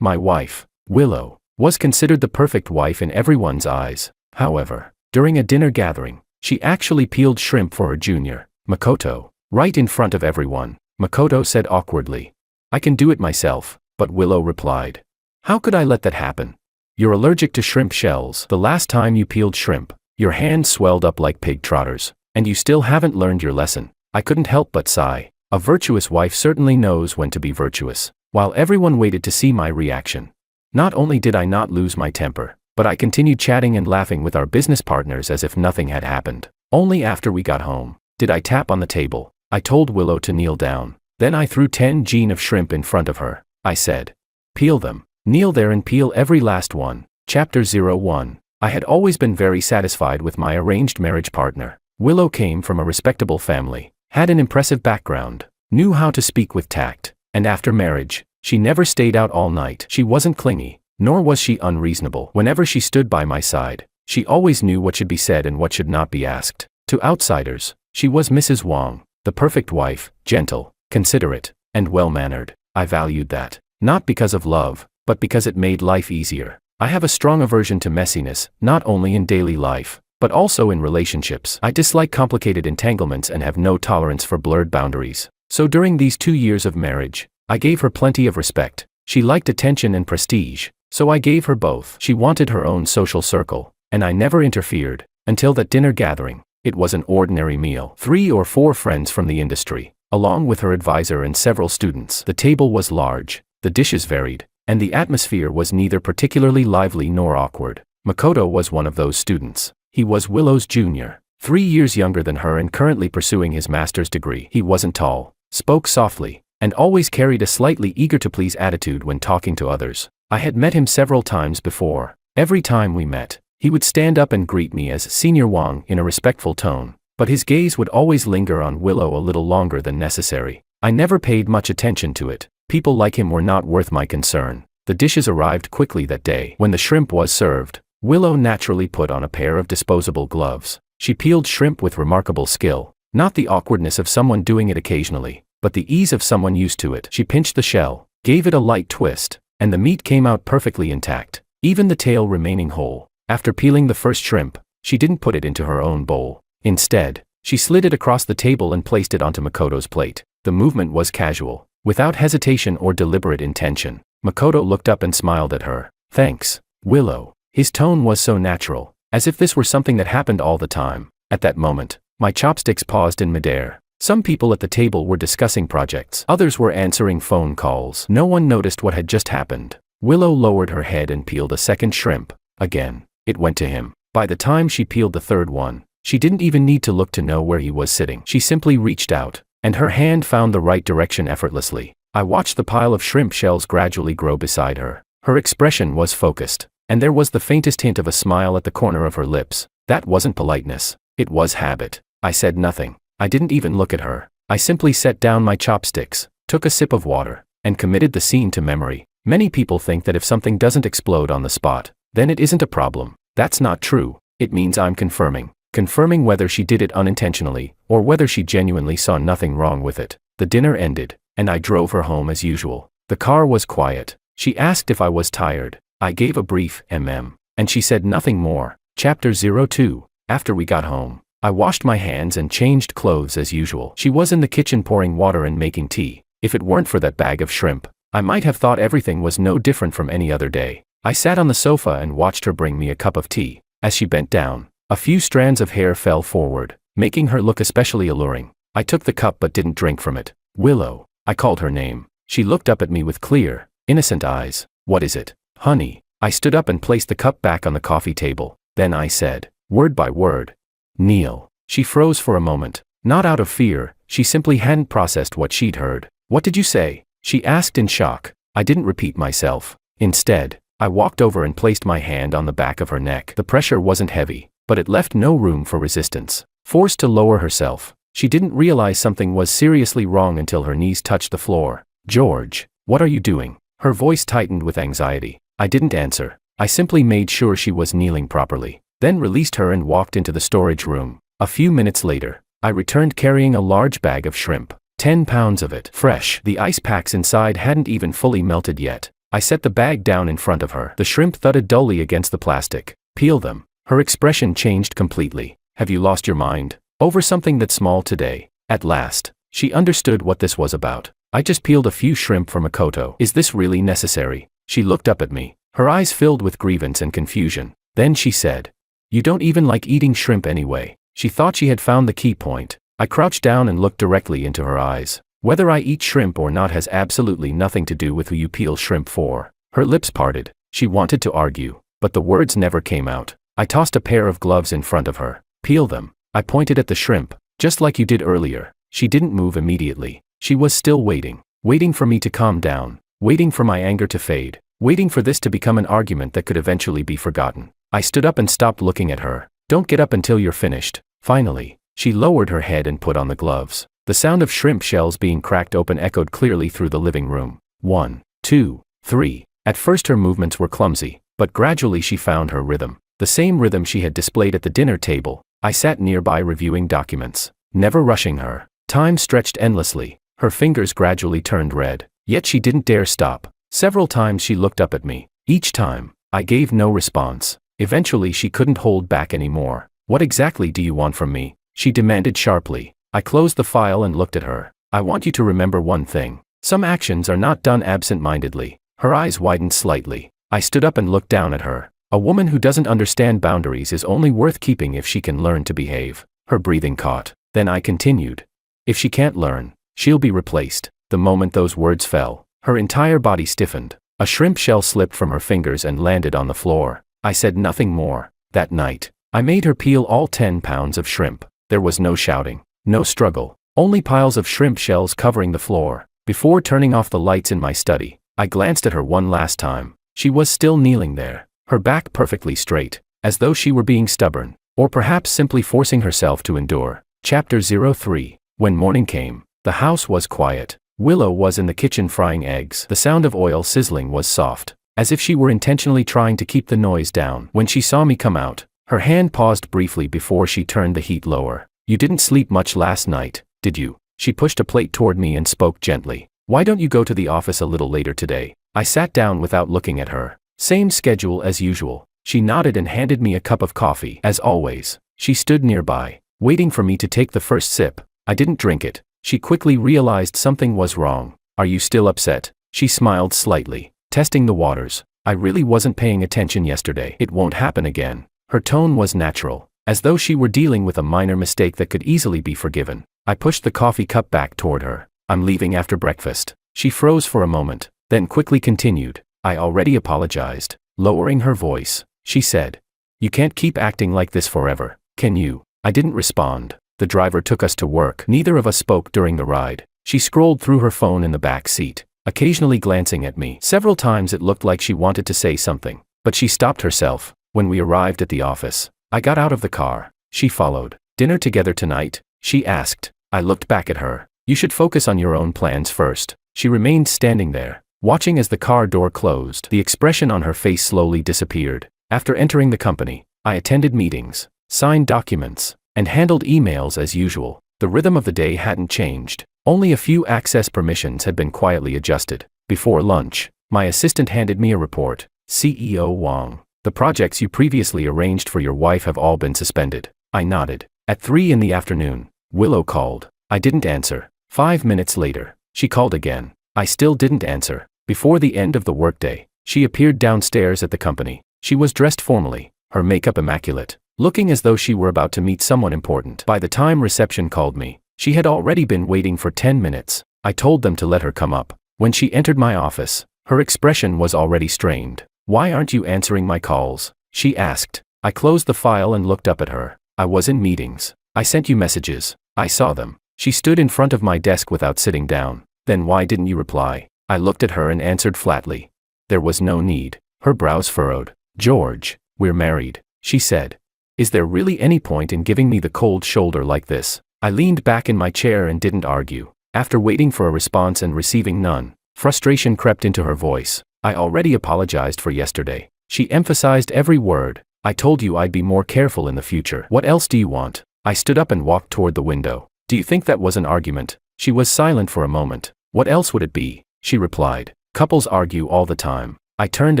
My wife, Willow, was considered the perfect wife in everyone's eyes. However, during a dinner gathering, she actually peeled shrimp for her junior, Makoto, right in front of everyone. Makoto said awkwardly, "I can do it myself," but Willow replied, "How could I let that happen? You're allergic to shrimp shells. The last time you peeled shrimp, your hand swelled up like pig trotters, and you still haven't learned your lesson." I couldn't help but sigh. A virtuous wife certainly knows when to be virtuous. While everyone waited to see my reaction, not only did I not lose my temper, but I continued chatting and laughing with our business partners as if nothing had happened. Only after we got home did I tap on the table. I told Willow to kneel down. Then I threw 10 jeans of shrimp in front of her. I said, "Peel them. Kneel there and peel every last one." Chapter 01. I had always been very satisfied with my arranged marriage partner. Willow came from a respectable family, had an impressive background, knew how to speak with tact, and after marriage, she never stayed out all night. She wasn't clingy, nor was she unreasonable. Whenever she stood by my side, she always knew what should be said and what should not be asked. To outsiders, she was Mrs. Wong, the perfect wife, gentle, considerate, and well-mannered. I valued that, not because of love, but because it made life easier. I have a strong aversion to messiness, not only in daily life, but also in relationships. I dislike complicated entanglements and have no tolerance for blurred boundaries. So during these 2 years of marriage, I gave her plenty of respect. She liked attention and prestige, so I gave her both. She wanted her own social circle, and I never interfered. Until that dinner gathering, it was an ordinary meal. 3 or 4 friends from the industry, along with her advisor and several students. The table was large, the dishes varied, and the atmosphere was neither particularly lively nor awkward. Makoto was one of those students. He was Willow's junior, 3 years younger than her and currently pursuing his master's degree. He wasn't tall, spoke softly, and always carried a slightly eager-to-please attitude when talking to others. I had met him several times before. Every time we met, he would stand up and greet me as Senior Wong in a respectful tone, but his gaze would always linger on Willow a little longer than necessary. I never paid much attention to it. People like him were not worth my concern. The dishes arrived quickly that day. When the shrimp was served, Willow naturally put on a pair of disposable gloves. She peeled shrimp with remarkable skill, not the awkwardness of someone doing it occasionally, but the ease of someone used to it. She pinched the shell, gave it a light twist, and the meat came out perfectly intact, even the tail remaining whole. After peeling the first shrimp, she didn't put it into her own bowl. Instead, she slid it across the table and placed it onto Makoto's plate. The movement was casual, without hesitation or deliberate intention. Makoto looked up and smiled at her. "Thanks, Willow." His tone was so natural, as if this were something that happened all the time. At that moment, my chopsticks paused in midair. Some people at the table were discussing projects. Others were answering phone calls. No one noticed what had just happened. Willow lowered her head and peeled a second shrimp. Again, it went to him. By the time she peeled the third one, she didn't even need to look to know where he was sitting. She simply reached out, and her hand found the right direction effortlessly. I watched the pile of shrimp shells gradually grow beside her. Her expression was focused, and there was the faintest hint of a smile at the corner of her lips. That wasn't politeness. It was habit. I said nothing. I didn't even look at her. I simply set down my chopsticks, took a sip of water, and committed the scene to memory. Many people think that if something doesn't explode on the spot, then it isn't a problem. That's not true. It means I'm confirming whether she did it unintentionally, or whether she genuinely saw nothing wrong with it. The dinner ended, and I drove her home as usual. The car was quiet. She asked if I was tired. I gave a brief and she said nothing more. Chapter 02. After we got home, I washed my hands and changed clothes as usual. She was in the kitchen pouring water and making tea. If it weren't for that bag of shrimp, I might have thought everything was no different from any other day. I sat on the sofa and watched her bring me a cup of tea. As she bent down, a few strands of hair fell forward, making her look especially alluring. I took the cup but didn't drink from it. "Willow," I called her name. She looked up at me with clear, innocent eyes. "What is it, honey?" I stood up and placed the cup back on the coffee table. Then I said, word by word, "Kneel." She froze for a moment. Not out of fear, she simply hadn't processed what she'd heard. "What did you say?" she asked in shock. I didn't repeat myself. Instead, I walked over and placed my hand on the back of her neck. The pressure wasn't heavy, but it left no room for resistance. Forced to lower herself, she didn't realize something was seriously wrong until her knees touched the floor. "George, what are you doing?" Her voice tightened with anxiety. I didn't answer. I simply made sure she was kneeling properly, then released her and walked into the storage room. A few minutes later, I returned carrying a large bag of shrimp. 10 pounds of it. Fresh. The ice packs inside hadn't even fully melted yet. I set the bag down in front of her. The shrimp thudded dully against the plastic. Peel them. Her expression changed completely. Have you lost your mind? Over something that small today? At last, she understood what this was about. I just peeled a few shrimp for Makoto. Is this really necessary? She looked up at me, her eyes filled with grievance and confusion. Then she said, "You don't even like eating shrimp anyway." She thought she had found the key point. I crouched down and looked directly into her eyes. Whether I eat shrimp or not has absolutely nothing to do with who you peel shrimp for. Her lips parted. She wanted to argue, but the words never came out. I tossed a pair of gloves in front of her. Peel them. I pointed at the shrimp, just like you did earlier. She didn't move immediately. She was still waiting. Waiting for me to calm down. Waiting for my anger to fade. Waiting for this to become an argument that could eventually be forgotten. I stood up and stopped looking at her. Don't get up until you're finished. Finally, she lowered her head and put on the gloves. The sound of shrimp shells being cracked open echoed clearly through the living room. 1, 2, 3. At first her movements were clumsy, but gradually she found her rhythm. The same rhythm she had displayed at the dinner table. I sat nearby reviewing documents, never rushing her. Time stretched endlessly. Her fingers gradually turned red, yet she didn't dare stop. Several times she looked up at me. Each time, I gave no response. Eventually she couldn't hold back anymore. What exactly do you want from me? She demanded sharply. I closed the file and looked at her. I want you to remember one thing. Some actions are not done absent-mindedly. Her eyes widened slightly. I stood up and looked down at her. A woman who doesn't understand boundaries is only worth keeping if she can learn to behave. Her breathing caught. Then I continued. If she can't learn, she'll be replaced. The moment those words fell, her entire body stiffened. A shrimp shell slipped from her fingers and landed on the floor. I said nothing more. That night, I made her peel all 10 pounds of shrimp. There was no shouting, no struggle, only piles of shrimp shells covering the floor. Before turning off the lights in my study, I glanced at her one last time. She was still kneeling there, her back perfectly straight, as though she were being stubborn, or perhaps simply forcing herself to endure. Chapter 03. When morning came, the house was quiet. Willow was in the kitchen frying eggs. The sound of oil sizzling was soft, as if she were intentionally trying to keep the noise down. When she saw me come out, her hand paused briefly before she turned the heat lower. You didn't sleep much last night, did you? She pushed a plate toward me and spoke gently. Why don't you go to the office a little later today? I sat down without looking at her. Same schedule as usual. She nodded and handed me a cup of coffee. As always, she stood nearby, waiting for me to take the first sip. I didn't drink it. She quickly realized something was wrong. Are you still upset? She smiled slightly, testing the waters. I really wasn't paying attention yesterday. It won't happen again. Her tone was natural, as though she were dealing with a minor mistake that could easily be forgiven. I pushed the coffee cup back toward her. I'm leaving after breakfast. She froze for a moment, then quickly continued. I already apologized. Lowering her voice, she said, you can't keep acting like this forever, can you? I didn't respond. The driver took us to work. Neither of us spoke during the ride. She scrolled through her phone in the back seat, occasionally glancing at me. Several times it looked like she wanted to say something, but she stopped herself. When we arrived at the office, I got out of the car. She followed. Dinner together tonight? She asked. I looked back at her. You should focus on your own plans first. She remained standing there, watching as the car door closed. The expression on her face slowly disappeared. After entering the company, I attended meetings, signed documents, and handled emails as usual. The rhythm of the day hadn't changed. Only a few access permissions had been quietly adjusted. Before lunch, my assistant handed me a report. CEO Wang, the projects you previously arranged for your wife have all been suspended. I nodded. At 3 in the afternoon, Willow called. I didn't answer. 5 minutes later, she called again. I still didn't answer. Before the end of the workday, she appeared downstairs at the company. She was dressed formally, her makeup immaculate, looking as though she were about to meet someone important. By the time reception called me, she had already been waiting for 10 minutes. I told them to let her come up. When she entered my office, her expression was already strained. Why aren't you answering my calls? She asked. I closed the file and looked up at her. I was in meetings. I sent you messages. I saw them. She stood in front of my desk without sitting down. Then why didn't you reply? I looked at her and answered flatly. There was no need. Her brows furrowed. George, we're married, she said. Is there really any point in giving me the cold shoulder like this? I leaned back in my chair and didn't argue. After waiting for a response and receiving none, frustration crept into her voice. I already apologized for yesterday. She emphasized every word. I told you I'd be more careful in the future. What else do you want? I stood up and walked toward the window. Do you think that was an argument? She was silent for a moment. What else would it be? She replied. Couples argue all the time. I turned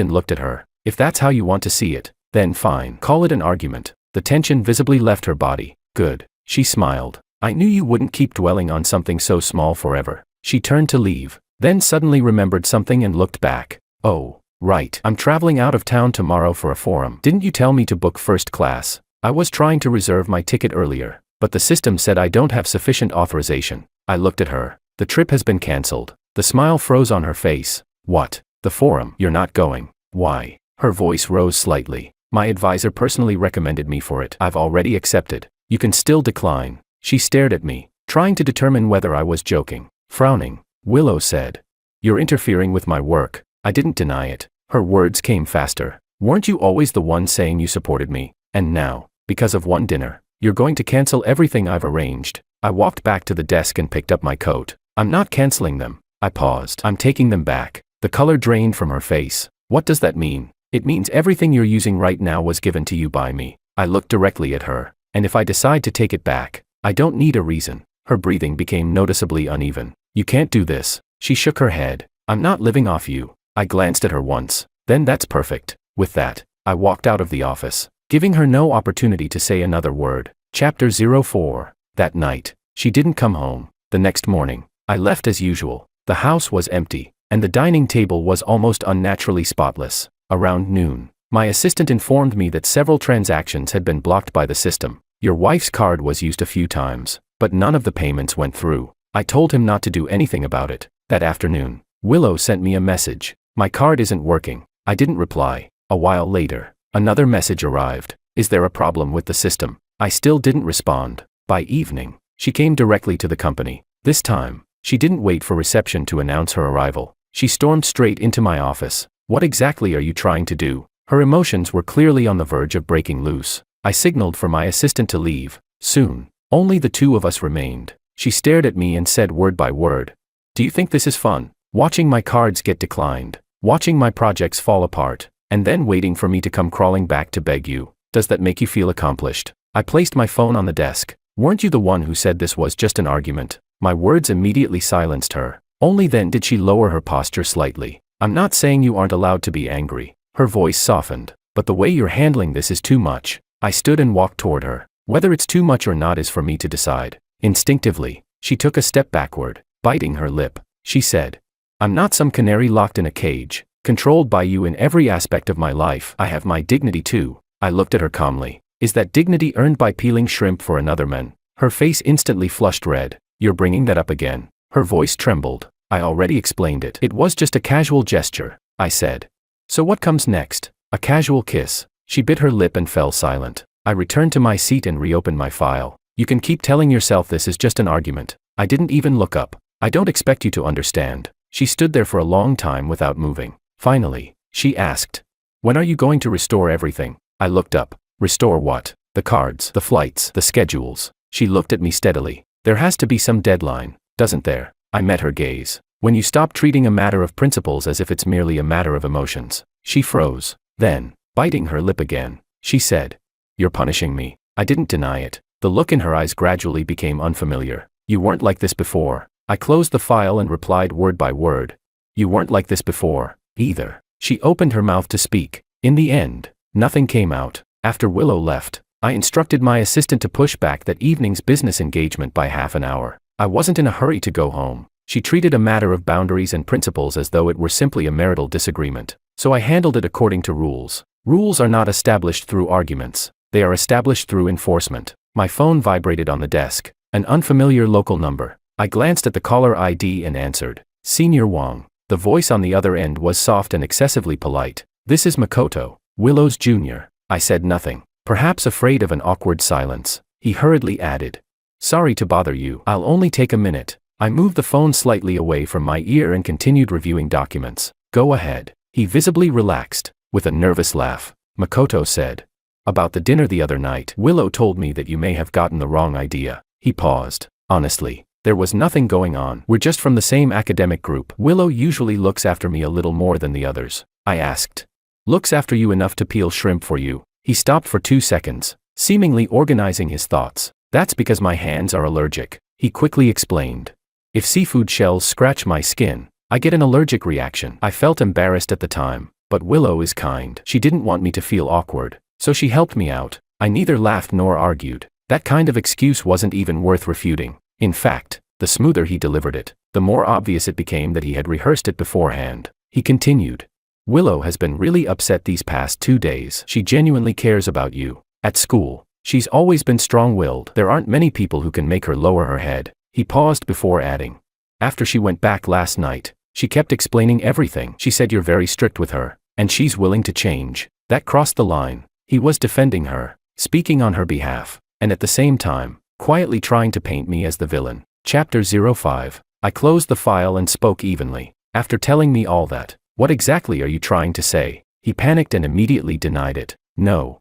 and looked at her. If that's how you want to see it, then fine. Call it an argument. The tension visibly left her body. Good. She smiled. I knew you wouldn't keep dwelling on something so small forever. She turned to leave, then suddenly remembered something and looked back. Oh, right. I'm traveling out of town tomorrow for a forum. Didn't you tell me to book first class? I was trying to reserve my ticket earlier, but the system said I don't have sufficient authorization. I looked at her. The trip has been cancelled. The smile froze on her face. What? The forum? You're not going. Why? Her voice rose slightly. My advisor personally recommended me for it. I've already accepted. You can still decline. She stared at me, trying to determine whether I was joking. Frowning, Willow said, "You're interfering with my work." I didn't deny it. Her words came faster. "Weren't you always the one saying you supported me? And now, because of one dinner, you're going to cancel everything I've arranged?" I walked back to the desk and picked up my coat. "I'm not canceling them." I paused. "I'm taking them back." The color drained from her face. "What does that mean?" "It means everything you're using right now was given to you by me." I looked directly at her. "And if I decide to take it back, I don't need a reason." Her breathing became noticeably uneven. "You can't do this." She shook her head. "I'm not living off you." I glanced at her once. "Then that's perfect." With that, I walked out of the office, giving her no opportunity to say another word. Chapter 04. That night, she didn't come home. The next morning, I left as usual. The house was empty, and the dining table was almost unnaturally spotless. Around noon, my assistant informed me that several transactions had been blocked by the system. "Your wife's card was used a few times, but none of the payments went through." I told him not to do anything about it. That afternoon, Willow sent me a message. "My card isn't working." I didn't reply. A while later, another message arrived. "Is there a problem with the system?" I still didn't respond. By evening, she came directly to the company. This time, she didn't wait for reception to announce her arrival. She stormed straight into my office. "What exactly are you trying to do?" Her emotions were clearly on the verge of breaking loose. I signaled for my assistant to leave. Soon, only the two of us remained. She stared at me and said word by word, "Do you think this is fun? Watching my cards get declined, watching my projects fall apart, and then waiting for me to come crawling back to beg you. Does that make you feel accomplished?" I placed my phone on the desk. "Weren't you the one who said this was just an argument?" My words immediately silenced her. Only then did she lower her posture slightly. "I'm not saying you aren't allowed to be angry." Her voice softened. "But the way you're handling this is too much." I stood and walked toward her. Whether it's too much or not is for me to decide. Instinctively, she took a step backward, biting her lip. She said, "I'm not some canary locked in a cage, controlled by you in every aspect of my life. I have my dignity too." I looked at her calmly. "Is that dignity earned by peeling shrimp for another man?" Her face instantly flushed red. "You're bringing that up again." Her voice trembled. "I already explained it. It was just a casual gesture," I said. "So what comes next?" "A casual kiss." She bit her lip and fell silent. I returned to my seat and reopened my file. "You can keep telling yourself this is just an argument." I didn't even look up. "I don't expect you to understand." She stood there for a long time without moving. Finally, she asked, "When are you going to restore everything?" I looked up. "Restore what?" "The cards, the flights, the schedules." She looked at me steadily. "There has to be some deadline, doesn't there?" I met her gaze. "When you stop treating a matter of principles as if it's merely a matter of emotions." She froze. Then, biting her lip again, she said, "You're punishing me." I didn't deny it. The look in her eyes gradually became unfamiliar. "You weren't like this before." I closed the file and replied word by word. "You weren't like this before, either." She opened her mouth to speak. In the end, nothing came out. After Willow left, I instructed my assistant to push back that evening's business engagement by half an hour. I wasn't in a hurry to go home. She treated a matter of boundaries and principles as though it were simply a marital disagreement. So I handled it according to rules. Rules are not established through arguments. They are established through enforcement. My phone vibrated on the desk. An unfamiliar local number. I glanced at the caller ID and answered. "Senior Wong." The voice on the other end was soft and excessively polite. "This is Makoto, Willow's junior." I said nothing, perhaps afraid of an awkward silence. He hurriedly added, "Sorry to bother you. I'll only take a minute." I moved the phone slightly away from my ear and continued reviewing documents. "Go ahead." He visibly relaxed. With a nervous laugh, Makoto said, "About the dinner the other night, Willow told me that you may have gotten the wrong idea." He paused. "Honestly, there was nothing going on. We're just from the same academic group. Willow usually looks after me a little more than the others." I asked. "Looks after you enough to peel shrimp for you?" He stopped for 2 seconds, seemingly organizing his thoughts. "That's because my hands are allergic," he quickly explained. "If seafood shells scratch my skin, I get an allergic reaction. I felt embarrassed at the time, but Willow is kind. She didn't want me to feel awkward, so she helped me out. I neither laughed nor argued. That kind of excuse wasn't even worth refuting. In fact, the smoother he delivered it, the more obvious it became that he had rehearsed it beforehand. He continued. Willow has been really upset these past 2 days. She genuinely cares about you. At school, she's always been strong-willed. There aren't many people who can make her lower her head. He paused before adding. After she went back last night, she kept explaining everything. She said you're very strict with her, and she's willing to change. That crossed the line. He was defending her, speaking on her behalf, and at the same time, quietly trying to paint me as the villain. Chapter 05. I closed the file and spoke evenly. After telling me all that, what exactly are you trying to say? He panicked and immediately denied it. No,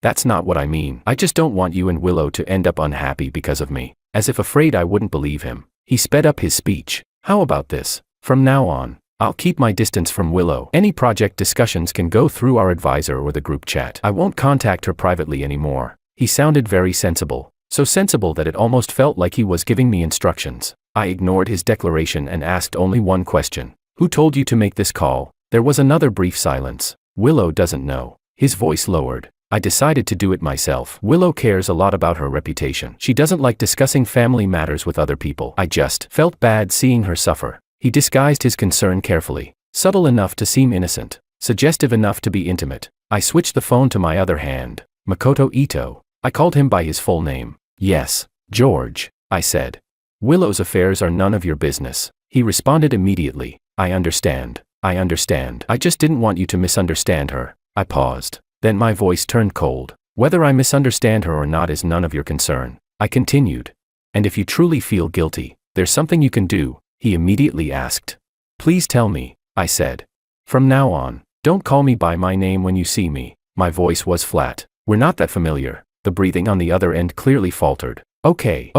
that's not what I mean. I just don't want you and Willow to end up unhappy because of me. As if afraid I wouldn't believe him, he sped up his speech. How about this? From now on, I'll keep my distance from Willow. Any project discussions can go through our advisor or the group chat. I won't contact her privately anymore. He sounded very sensible, so sensible that it almost felt like he was giving me instructions. I ignored his declaration and asked only one question. Who told you to make this call? There was another brief silence. Willow doesn't know. His voice lowered. I decided to do it myself. Willow cares a lot about her reputation. She doesn't like discussing family matters with other people. I just felt bad seeing her suffer. He disguised his concern carefully, subtle enough to seem innocent, suggestive enough to be intimate. I switched the phone to my other hand. Makoto Ito. I called him by his full name. Yes, George, I said. Willow's affairs are none of your business. He responded immediately. I understand. I just didn't want you to misunderstand her. I paused. Then my voice turned cold. Whether I misunderstand her or not is none of your concern. I continued. And if you truly feel guilty, there's something you can do, he immediately asked. Please tell me, I said. From now on, don't call me by my name when you see me. My voice was flat. We're not that familiar. The breathing on the other end clearly faltered. Okay.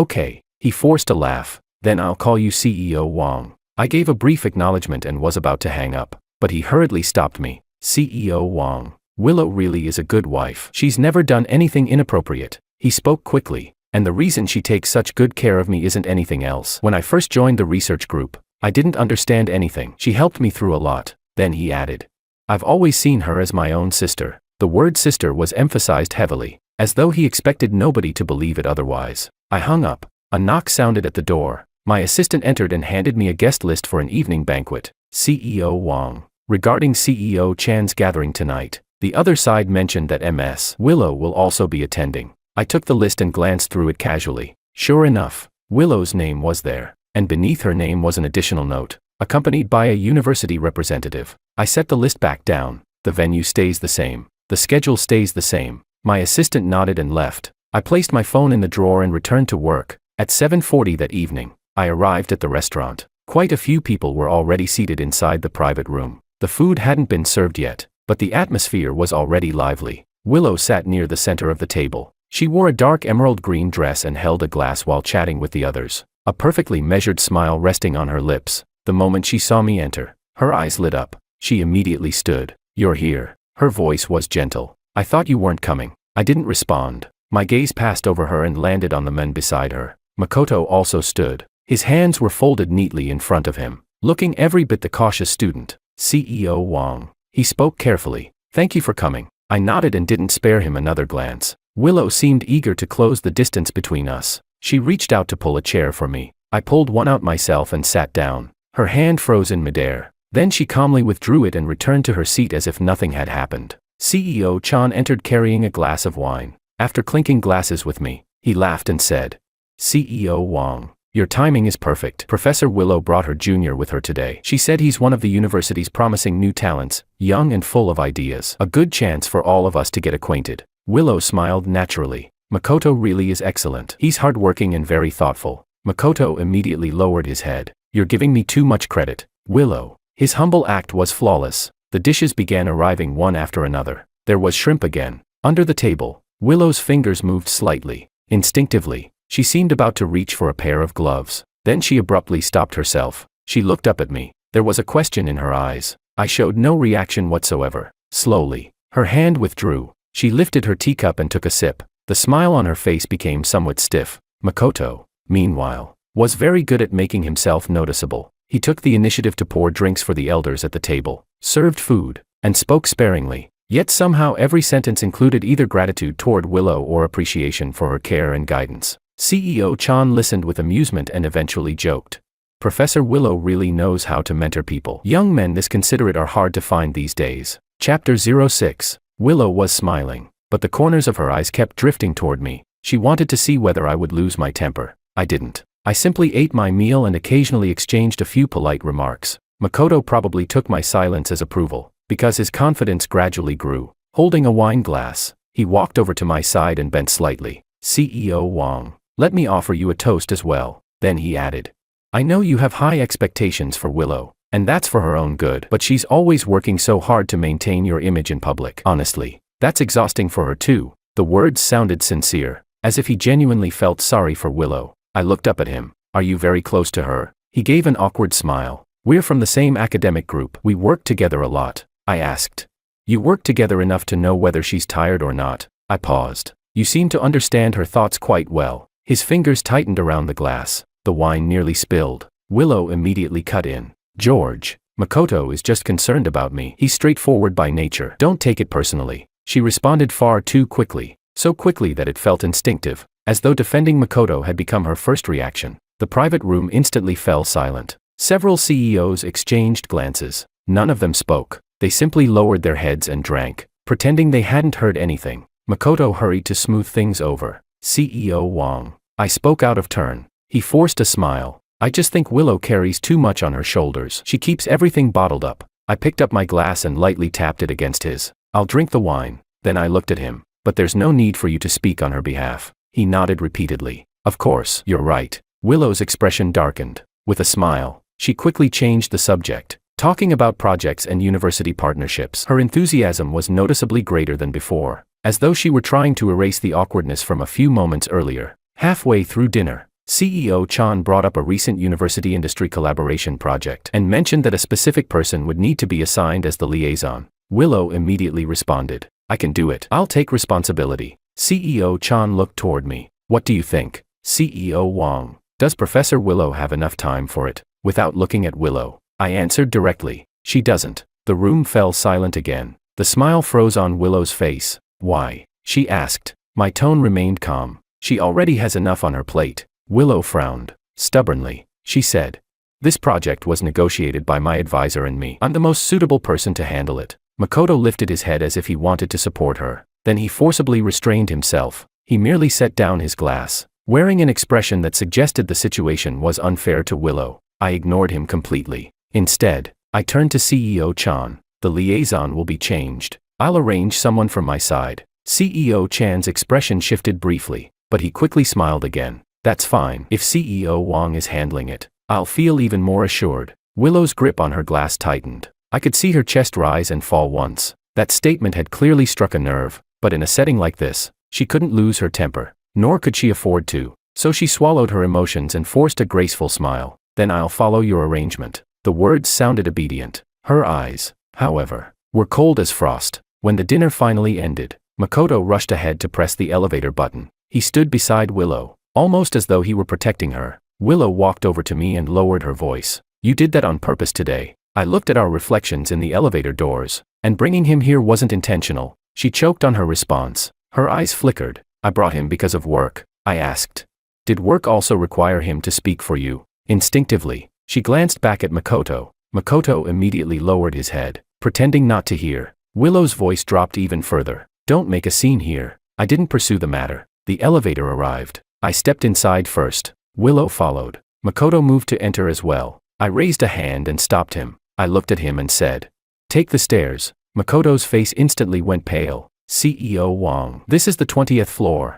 He forced a laugh. Then I'll call you CEO Wong. I gave a brief acknowledgement and was about to hang up, but he hurriedly stopped me. CEO Wong. Willow really is a good wife. She's never done anything inappropriate. He spoke quickly, and the reason she takes such good care of me isn't anything else. When I first joined the research group, I didn't understand anything. She helped me through a lot. Then he added. I've always seen her as my own sister. The word sister was emphasized heavily, as though he expected nobody to believe it otherwise. I hung up. A knock sounded at the door. My assistant entered and handed me a guest list for an evening banquet. CEO Wong. Regarding CEO Chan's gathering tonight, the other side mentioned that Ms. Willow will also be attending. I took the list and glanced through it casually. Sure enough, Willow's name was there, and beneath her name was an additional note, accompanied by a university representative. I set the list back down. The venue stays the same. The schedule stays the same. My assistant nodded and left. I placed my phone in the drawer and returned to work. At 7:40 that evening, I arrived at the restaurant. Quite a few people were already seated inside the private room. The food hadn't been served yet, but the atmosphere was already lively. Willow sat near the center of the table. She wore a dark emerald green dress and held a glass while chatting with the others, a perfectly measured smile resting on her lips. The moment she saw me enter, her eyes lit up. She immediately stood. You're here. Her voice was gentle. I thought you weren't coming. I didn't respond. My gaze passed over her and landed on the men beside her. Makoto also stood. His hands were folded neatly in front of him, looking every bit the cautious student. CEO Wong. He spoke carefully. Thank you for coming. I nodded and didn't spare him another glance. Willow seemed eager to close the distance between us. She reached out to pull a chair for me. I pulled one out myself and sat down. Her hand froze in midair. Then she calmly withdrew it and returned to her seat as if nothing had happened. CEO Chan entered carrying a glass of wine. After clinking glasses with me, he laughed and said, CEO Wong, your timing is perfect. Professor Willow brought her junior with her today. She said he's one of the university's promising new talents, young and full of ideas. A good chance for all of us to get acquainted. Willow smiled naturally. Makoto really is excellent. He's hardworking and very thoughtful. Makoto immediately lowered his head. You're giving me too much credit, Willow. His humble act was flawless. The dishes began arriving one after another. There was shrimp again. Under the table, Willow's fingers moved slightly. Instinctively, she seemed about to reach for a pair of gloves. Then she abruptly stopped herself. She looked up at me. There was a question in her eyes. I showed no reaction whatsoever. Slowly, her hand withdrew. She lifted her teacup and took a sip. The smile on her face became somewhat stiff. Makoto, meanwhile, was very good at making himself noticeable. He took the initiative to pour drinks for the elders at the table, served food, and spoke sparingly. Yet somehow every sentence included either gratitude toward Willow or appreciation for her care and guidance. CEO Chan listened with amusement and eventually joked. Professor Willow really knows how to mentor people. Young men this considerate are hard to find these days. Chapter 06. Willow was smiling, but the corners of her eyes kept drifting toward me. She wanted to see whether I would lose my temper. I didn't. I simply ate my meal and occasionally exchanged a few polite remarks. Makoto probably took my silence as approval, because his confidence gradually grew. Holding a wine glass, he walked over to my side and bent slightly. CEO Wang, let me offer you a toast as well. Then he added, I know you have high expectations for Willow, and that's for her own good, but she's always working so hard to maintain your image in public. Honestly, that's exhausting for her too. The words sounded sincere, as if he genuinely felt sorry for Willow. I looked up at him. Are you very close to her? He gave an awkward smile. We're from the same academic group. We work together a lot. I asked. You work together enough to know whether she's tired or not. I paused. You seem to understand her thoughts quite well. His fingers tightened around the glass. The wine nearly spilled. Willow immediately cut in. George, Makoto is just concerned about me. He's straightforward by nature. Don't take it personally. She responded far too quickly. So quickly that it felt instinctive, as though defending Makoto had become her first reaction. The private room instantly fell silent. Several CEOs exchanged glances. None of them spoke. They simply lowered their heads and drank, pretending they hadn't heard anything. Makoto hurried to smooth things over. CEO Wang. I spoke out of turn. He forced a smile. I just think Willow carries too much on her shoulders. She keeps everything bottled up. I picked up my glass and lightly tapped it against his. I'll drink the wine. Then I looked at him. But there's no need for you to speak on her behalf. He nodded repeatedly. Of course, you're right. Willow's expression darkened. With a smile, she quickly changed the subject, talking about projects and university partnerships. Her enthusiasm was noticeably greater than before, as though she were trying to erase the awkwardness from a few moments earlier. Halfway through dinner, CEO Chan brought up a recent university-industry collaboration project and mentioned that a specific person would need to be assigned as the liaison. Willow immediately responded, I can do it. I'll take responsibility. CEO Chan looked toward me. What do you think? CEO Wang. Does Professor Willow have enough time for it? Without looking at Willow, I answered directly. She doesn't. The room fell silent again. The smile froze on Willow's face. Why? She asked. My tone remained calm. She already has enough on her plate. Willow frowned. Stubbornly, she said. This project was negotiated by my advisor and me. I'm the most suitable person to handle it. Makoto lifted his head as if he wanted to support her. Then he forcibly restrained himself. He merely set down his glass, wearing an expression that suggested the situation was unfair to Willow. I ignored him completely. Instead, I turned to CEO Chan. The liaison will be changed. I'll arrange someone from my side. CEO Chan's expression shifted briefly, but he quickly smiled again. That's fine. If CEO Wang is handling it, I'll feel even more assured. Willow's grip on her glass tightened. I could see her chest rise and fall once. That statement had clearly struck a nerve, but in a setting like this, she couldn't lose her temper, nor could she afford to. So she swallowed her emotions and forced a graceful smile. Then I'll follow your arrangement. The words sounded obedient. Her eyes, however, were cold as frost. When the dinner finally ended, Makoto rushed ahead to press the elevator button. He stood beside Willow, almost as though he were protecting her. Willow walked over to me and lowered her voice. You did that on purpose today. I looked at our reflections in the elevator doors, and bringing him here wasn't intentional. She choked on her response. Her eyes flickered. I brought him because of work. I asked. Did work also require him to speak for you? Instinctively, she glanced back at Makoto. Makoto immediately lowered his head, pretending not to hear. Willow's voice dropped even further. Don't make a scene here. I didn't pursue the matter. The elevator arrived. I stepped inside first. Willow followed. Makoto moved to enter as well. I raised a hand and stopped him. I looked at him and said, take the stairs. Makoto's face instantly went pale. CEO Wang. This is the 20th floor.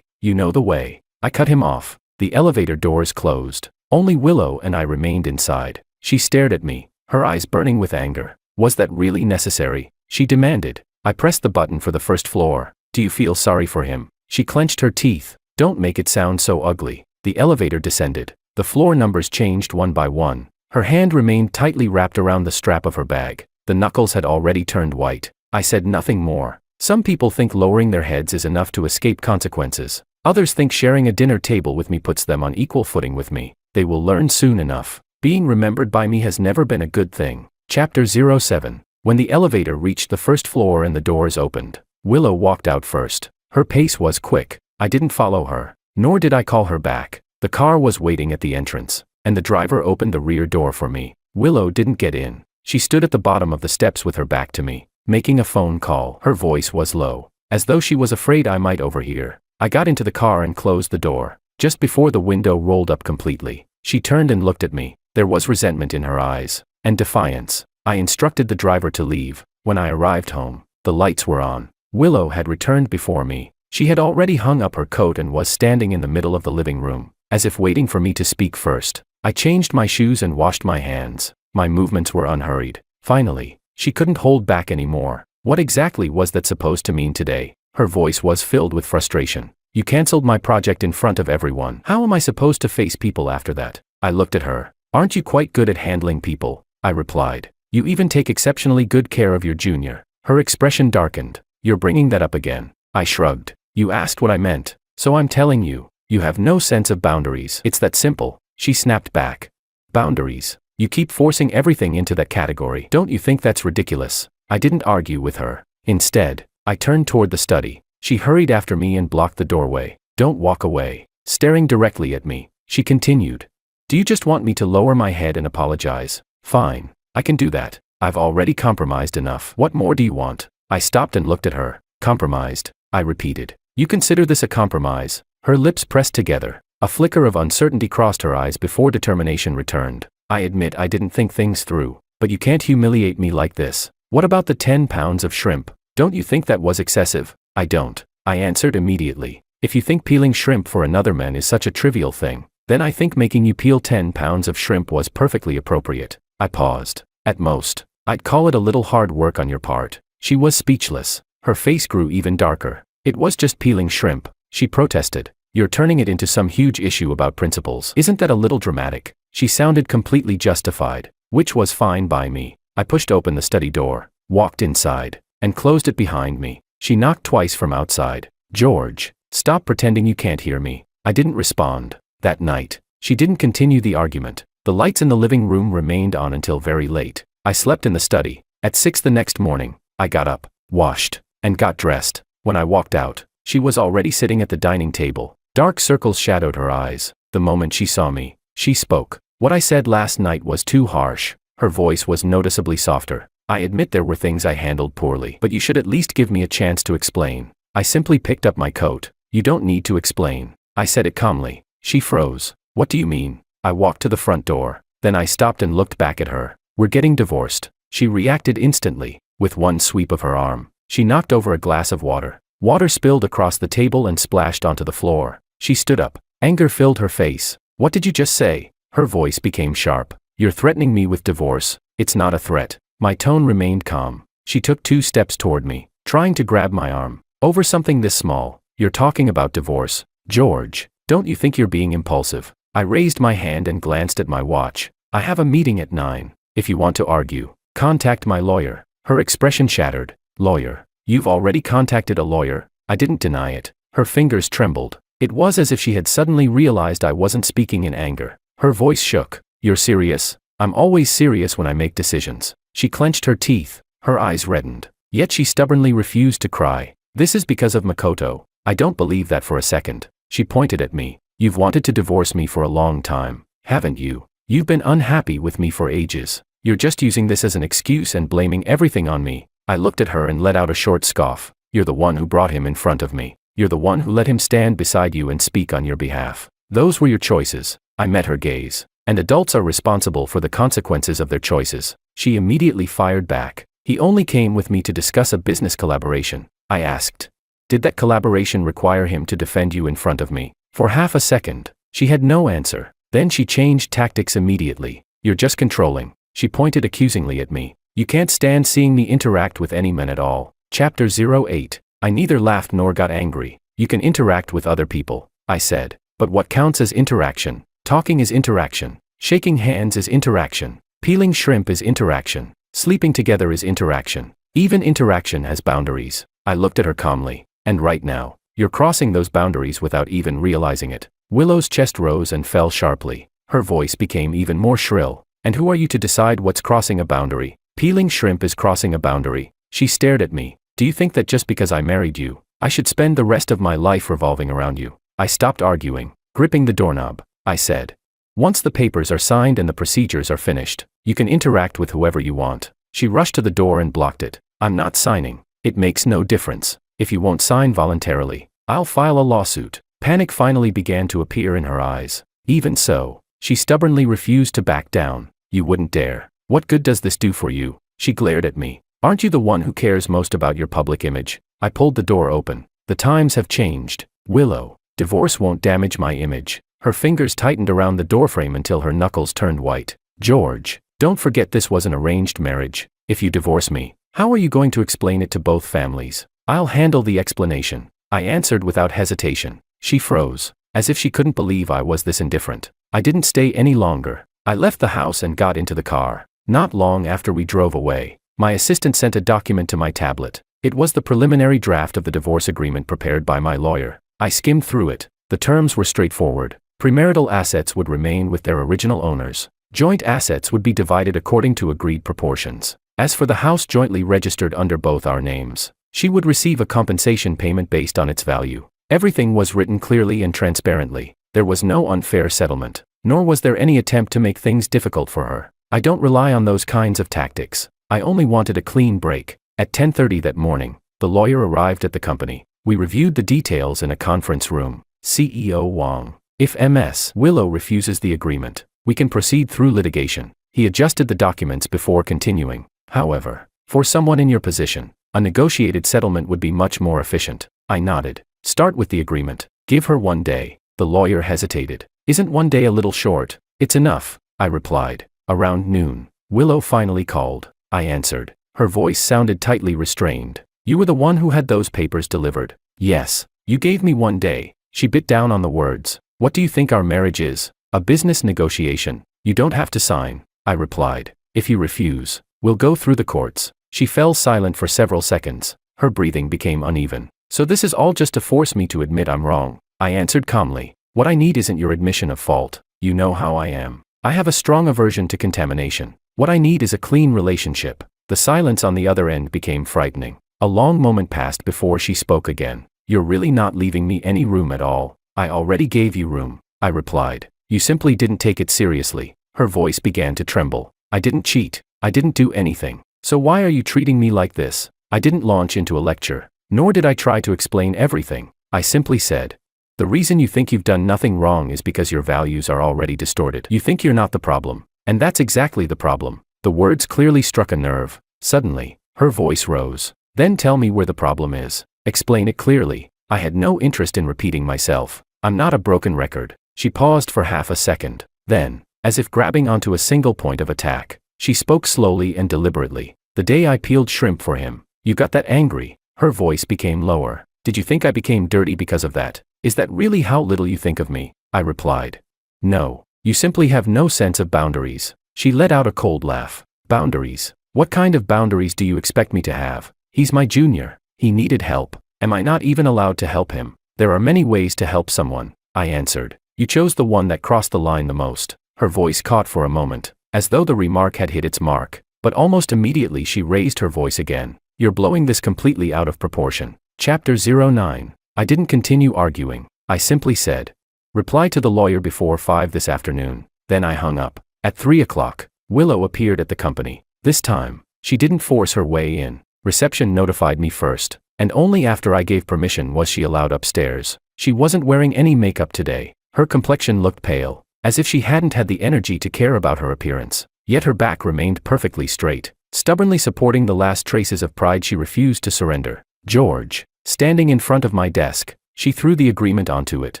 You know the way. I cut him off. The elevator doors closed. Only Willow and I remained inside. She stared at me, her eyes burning with anger. Was that really necessary? She demanded. I pressed the button for the first floor. Do you feel sorry for him? She clenched her teeth. Don't make it sound so ugly. The elevator descended. The floor numbers changed one by one. Her hand remained tightly wrapped around the strap of her bag. The knuckles had already turned white. I said nothing more. Some people think lowering their heads is enough to escape consequences. Others think sharing a dinner table with me puts them on equal footing with me. They will learn soon enough. Being remembered by me has never been a good thing. Chapter 07. When the elevator reached the first floor and the doors opened, Willow walked out first. Her pace was quick. I didn't follow her, nor did I call her back. The car was waiting at the entrance, and the driver opened the rear door for me. Willow didn't get in. She stood at the bottom of the steps with her back to me, making a phone call. Her voice was low, as though she was afraid I might overhear. I got into the car and closed the door. Just before the window rolled up completely, she turned and looked at me. There was resentment in her eyes, and defiance. I instructed the driver to leave. When I arrived home, the lights were on. Willow had returned before me. She had already hung up her coat and was standing in the middle of the living room, as if waiting for me to speak first. I changed my shoes and washed my hands. My movements were unhurried. Finally, she couldn't hold back anymore. What exactly was that supposed to mean today? Her voice was filled with frustration. You canceled my project in front of everyone. How am I supposed to face people after that? I looked at her. Aren't you quite good at handling people? I replied. You even take exceptionally good care of your junior. Her expression darkened. You're bringing that up again. I shrugged. You asked what I meant, so I'm telling you. You have no sense of boundaries. It's that simple. She snapped back. Boundaries. You keep forcing everything into that category. Don't you think that's ridiculous? I didn't argue with her. Instead, I turned toward the study. She hurried after me and blocked the doorway. Don't walk away. Staring directly at me, she continued. Do you just want me to lower my head and apologize? Fine, I can do that. I've already compromised enough. What more do you want? I stopped and looked at her. Compromised, I repeated. You consider this a compromise? Her lips pressed together. A flicker of uncertainty crossed her eyes before determination returned. I admit I didn't think things through, but you can't humiliate me like this. What about the 10 pounds of shrimp? Don't you think that was excessive? I don't, I answered immediately. If you think peeling shrimp for another man is such a trivial thing, then I think making you peel 10 pounds of shrimp was perfectly appropriate. I paused. At most, I'd call it a little hard work on your part. She was speechless. Her face grew even darker. It was just peeling shrimp, she protested. You're turning it into some huge issue about principles. Isn't that a little dramatic? She sounded completely justified, which was fine by me. I pushed open the study door, walked inside, and closed it behind me. She knocked twice from outside. George, stop pretending you can't hear me. I didn't respond. That night, she didn't continue the argument. The lights in the living room remained on until very late. I slept in the study. At 6 the next morning, I got up, washed, and got dressed. When I walked out, she was already sitting at the dining table. Dark circles shadowed her eyes. The moment she saw me, she spoke. What I said last night was too harsh. Her voice was noticeably softer. I admit there were things I handled poorly, but you should at least give me a chance to explain. I simply picked up my coat. You don't need to explain. I said it calmly. She froze. What do you mean? I walked to the front door. Then I stopped and looked back at her. We're getting divorced. She reacted instantly. With one sweep of her arm, she knocked over a glass of water. Water spilled across the table and splashed onto the floor. She stood up. Anger filled her face. What did you just say? Her voice became sharp. You're threatening me with divorce. It's not a threat. My tone remained calm. She took 2 steps toward me, trying to grab my arm. Over something this small. You're talking about divorce. George, don't you think you're being impulsive? I raised my hand and glanced at my watch. I have a meeting at 9. If you want to argue, contact my lawyer. Her expression shattered. Lawyer? You've already contacted a lawyer? I didn't deny it. Her fingers trembled. It was as if she had suddenly realized I wasn't speaking in anger. Her voice shook. You're serious? I'm always serious when I make decisions. She clenched her teeth. Her eyes reddened. Yet she stubbornly refused to cry. This is because of Makoto. I don't believe that for a second. She pointed at me. You've wanted to divorce me for a long time, haven't you? You've been unhappy with me for ages. You're just using this as an excuse and blaming everything on me. I looked at her and let out a short scoff. You're the one who brought him in front of me. You're the one who let him stand beside you and speak on your behalf. Those were your choices. I met her gaze. And adults are responsible for the consequences of their choices. She immediately fired back. He only came with me to discuss a business collaboration. I asked. Did that collaboration require him to defend you in front of me? For half a second, she had no answer. Then she changed tactics immediately. You're just controlling. She pointed accusingly at me. You can't stand seeing me interact with any men at all. Chapter 08. I neither laughed nor got angry. You can interact with other people, I said. But what counts as interaction? Talking is interaction. Shaking hands is interaction. Peeling shrimp is interaction. Sleeping together is interaction. Even interaction has boundaries. I looked at her calmly. And right now, you're crossing those boundaries without even realizing it. Willow's chest rose and fell sharply. Her voice became even more shrill. And who are you to decide what's crossing a boundary? Peeling shrimp is crossing a boundary. She stared at me. Do you think that just because I married you, I should spend the rest of my life revolving around you? I stopped arguing, gripping the doorknob. I said, once the papers are signed and the procedures are finished, you can interact with whoever you want. She rushed to the door and blocked it. I'm not signing. It makes no difference. If you won't sign voluntarily, I'll file a lawsuit. Panic finally began to appear in her eyes. Even so, she stubbornly refused to back down. You wouldn't dare. What good does this do for you? She glared at me. Aren't you the one who cares most about your public image? I pulled the door open. The times have changed. Willow, divorce won't damage my image. Her fingers tightened around the doorframe until her knuckles turned white. George, don't forget this was an arranged marriage. If you divorce me, how are you going to explain it to both families? I'll handle the explanation. I answered without hesitation. She froze, as if she couldn't believe I was this indifferent. I didn't stay any longer. I left the house and got into the car. Not long after we drove away, my assistant sent a document to my tablet. It was the preliminary draft of the divorce agreement prepared by my lawyer. I skimmed through it. The terms were straightforward. Premarital assets would remain with their original owners. Joint assets would be divided according to agreed proportions. As for the house jointly registered under both our names, she would receive a compensation payment based on its value. Everything was written clearly and transparently. There was no unfair settlement, nor was there any attempt to make things difficult for her. I don't rely on those kinds of tactics. I only wanted a clean break. At 10:30 that morning, the lawyer arrived at the company. We reviewed the details in a conference room. CEO Wang. If Ms. Willow refuses the agreement, we can proceed through litigation. He adjusted the documents before continuing. However, for someone in your position, a negotiated settlement would be much more efficient. I nodded. Start with the agreement. Give her 1 day. The lawyer hesitated. Isn't 1 day a little short? It's enough, I replied. Around noon, Willow finally called. I answered. Her voice sounded tightly restrained. You were the one who had those papers delivered. Yes. You gave me 1 day. She bit down on the words. What do you think our marriage is? A business negotiation. You don't have to sign, I replied. If you refuse, we'll go through the courts. She fell silent for several seconds. Her breathing became uneven. So this is all just to force me to admit I'm wrong, I answered calmly. What I need isn't your admission of fault. You know how I am. I have a strong aversion to contamination. What I need is a clean relationship. The silence on the other end became frightening. A long moment passed before she spoke again. You're really not leaving me any room at all. I already gave you room, I replied. You simply didn't take it seriously. Her voice began to tremble. I didn't cheat. I didn't do anything. So why are you treating me like this? I didn't launch into a lecture, nor did I try to explain everything. I simply said, the reason you think you've done nothing wrong is because your values are already distorted. You think you're not the problem. And that's exactly the problem. The words clearly struck a nerve. Suddenly, her voice rose. Then tell me where the problem is. Explain it clearly. I had no interest in repeating myself. I'm not a broken record. She paused for half a second. Then, as if grabbing onto a single point of attack, she spoke slowly and deliberately. The day I peeled shrimp for him, you got that angry. Her voice became lower. Did you think I became dirty because of that? Is that really how little you think of me? I replied. No. You simply have no sense of boundaries. She let out a cold laugh. Boundaries? What kind of boundaries do you expect me to have? He's my junior. He needed help. Am I not even allowed to help him? There are many ways to help someone, I answered. You chose the one that crossed the line the most. Her voice caught for a moment, as though the remark had hit its mark, but almost immediately she raised her voice again. You're blowing this completely out of proportion. Chapter 09. I didn't continue arguing. I simply said, reply to the lawyer before 5 this afternoon. Then I hung up. At 3 o'clock, Willow appeared at the company. This time, she didn't force her way in. Reception notified me first, and only after I gave permission was she allowed upstairs. She wasn't wearing any makeup today. Her complexion looked pale, as if she hadn't had the energy to care about her appearance. Yet her back remained perfectly straight, stubbornly supporting the last traces of pride she refused to surrender. George, standing in front of my desk, she threw the agreement onto it.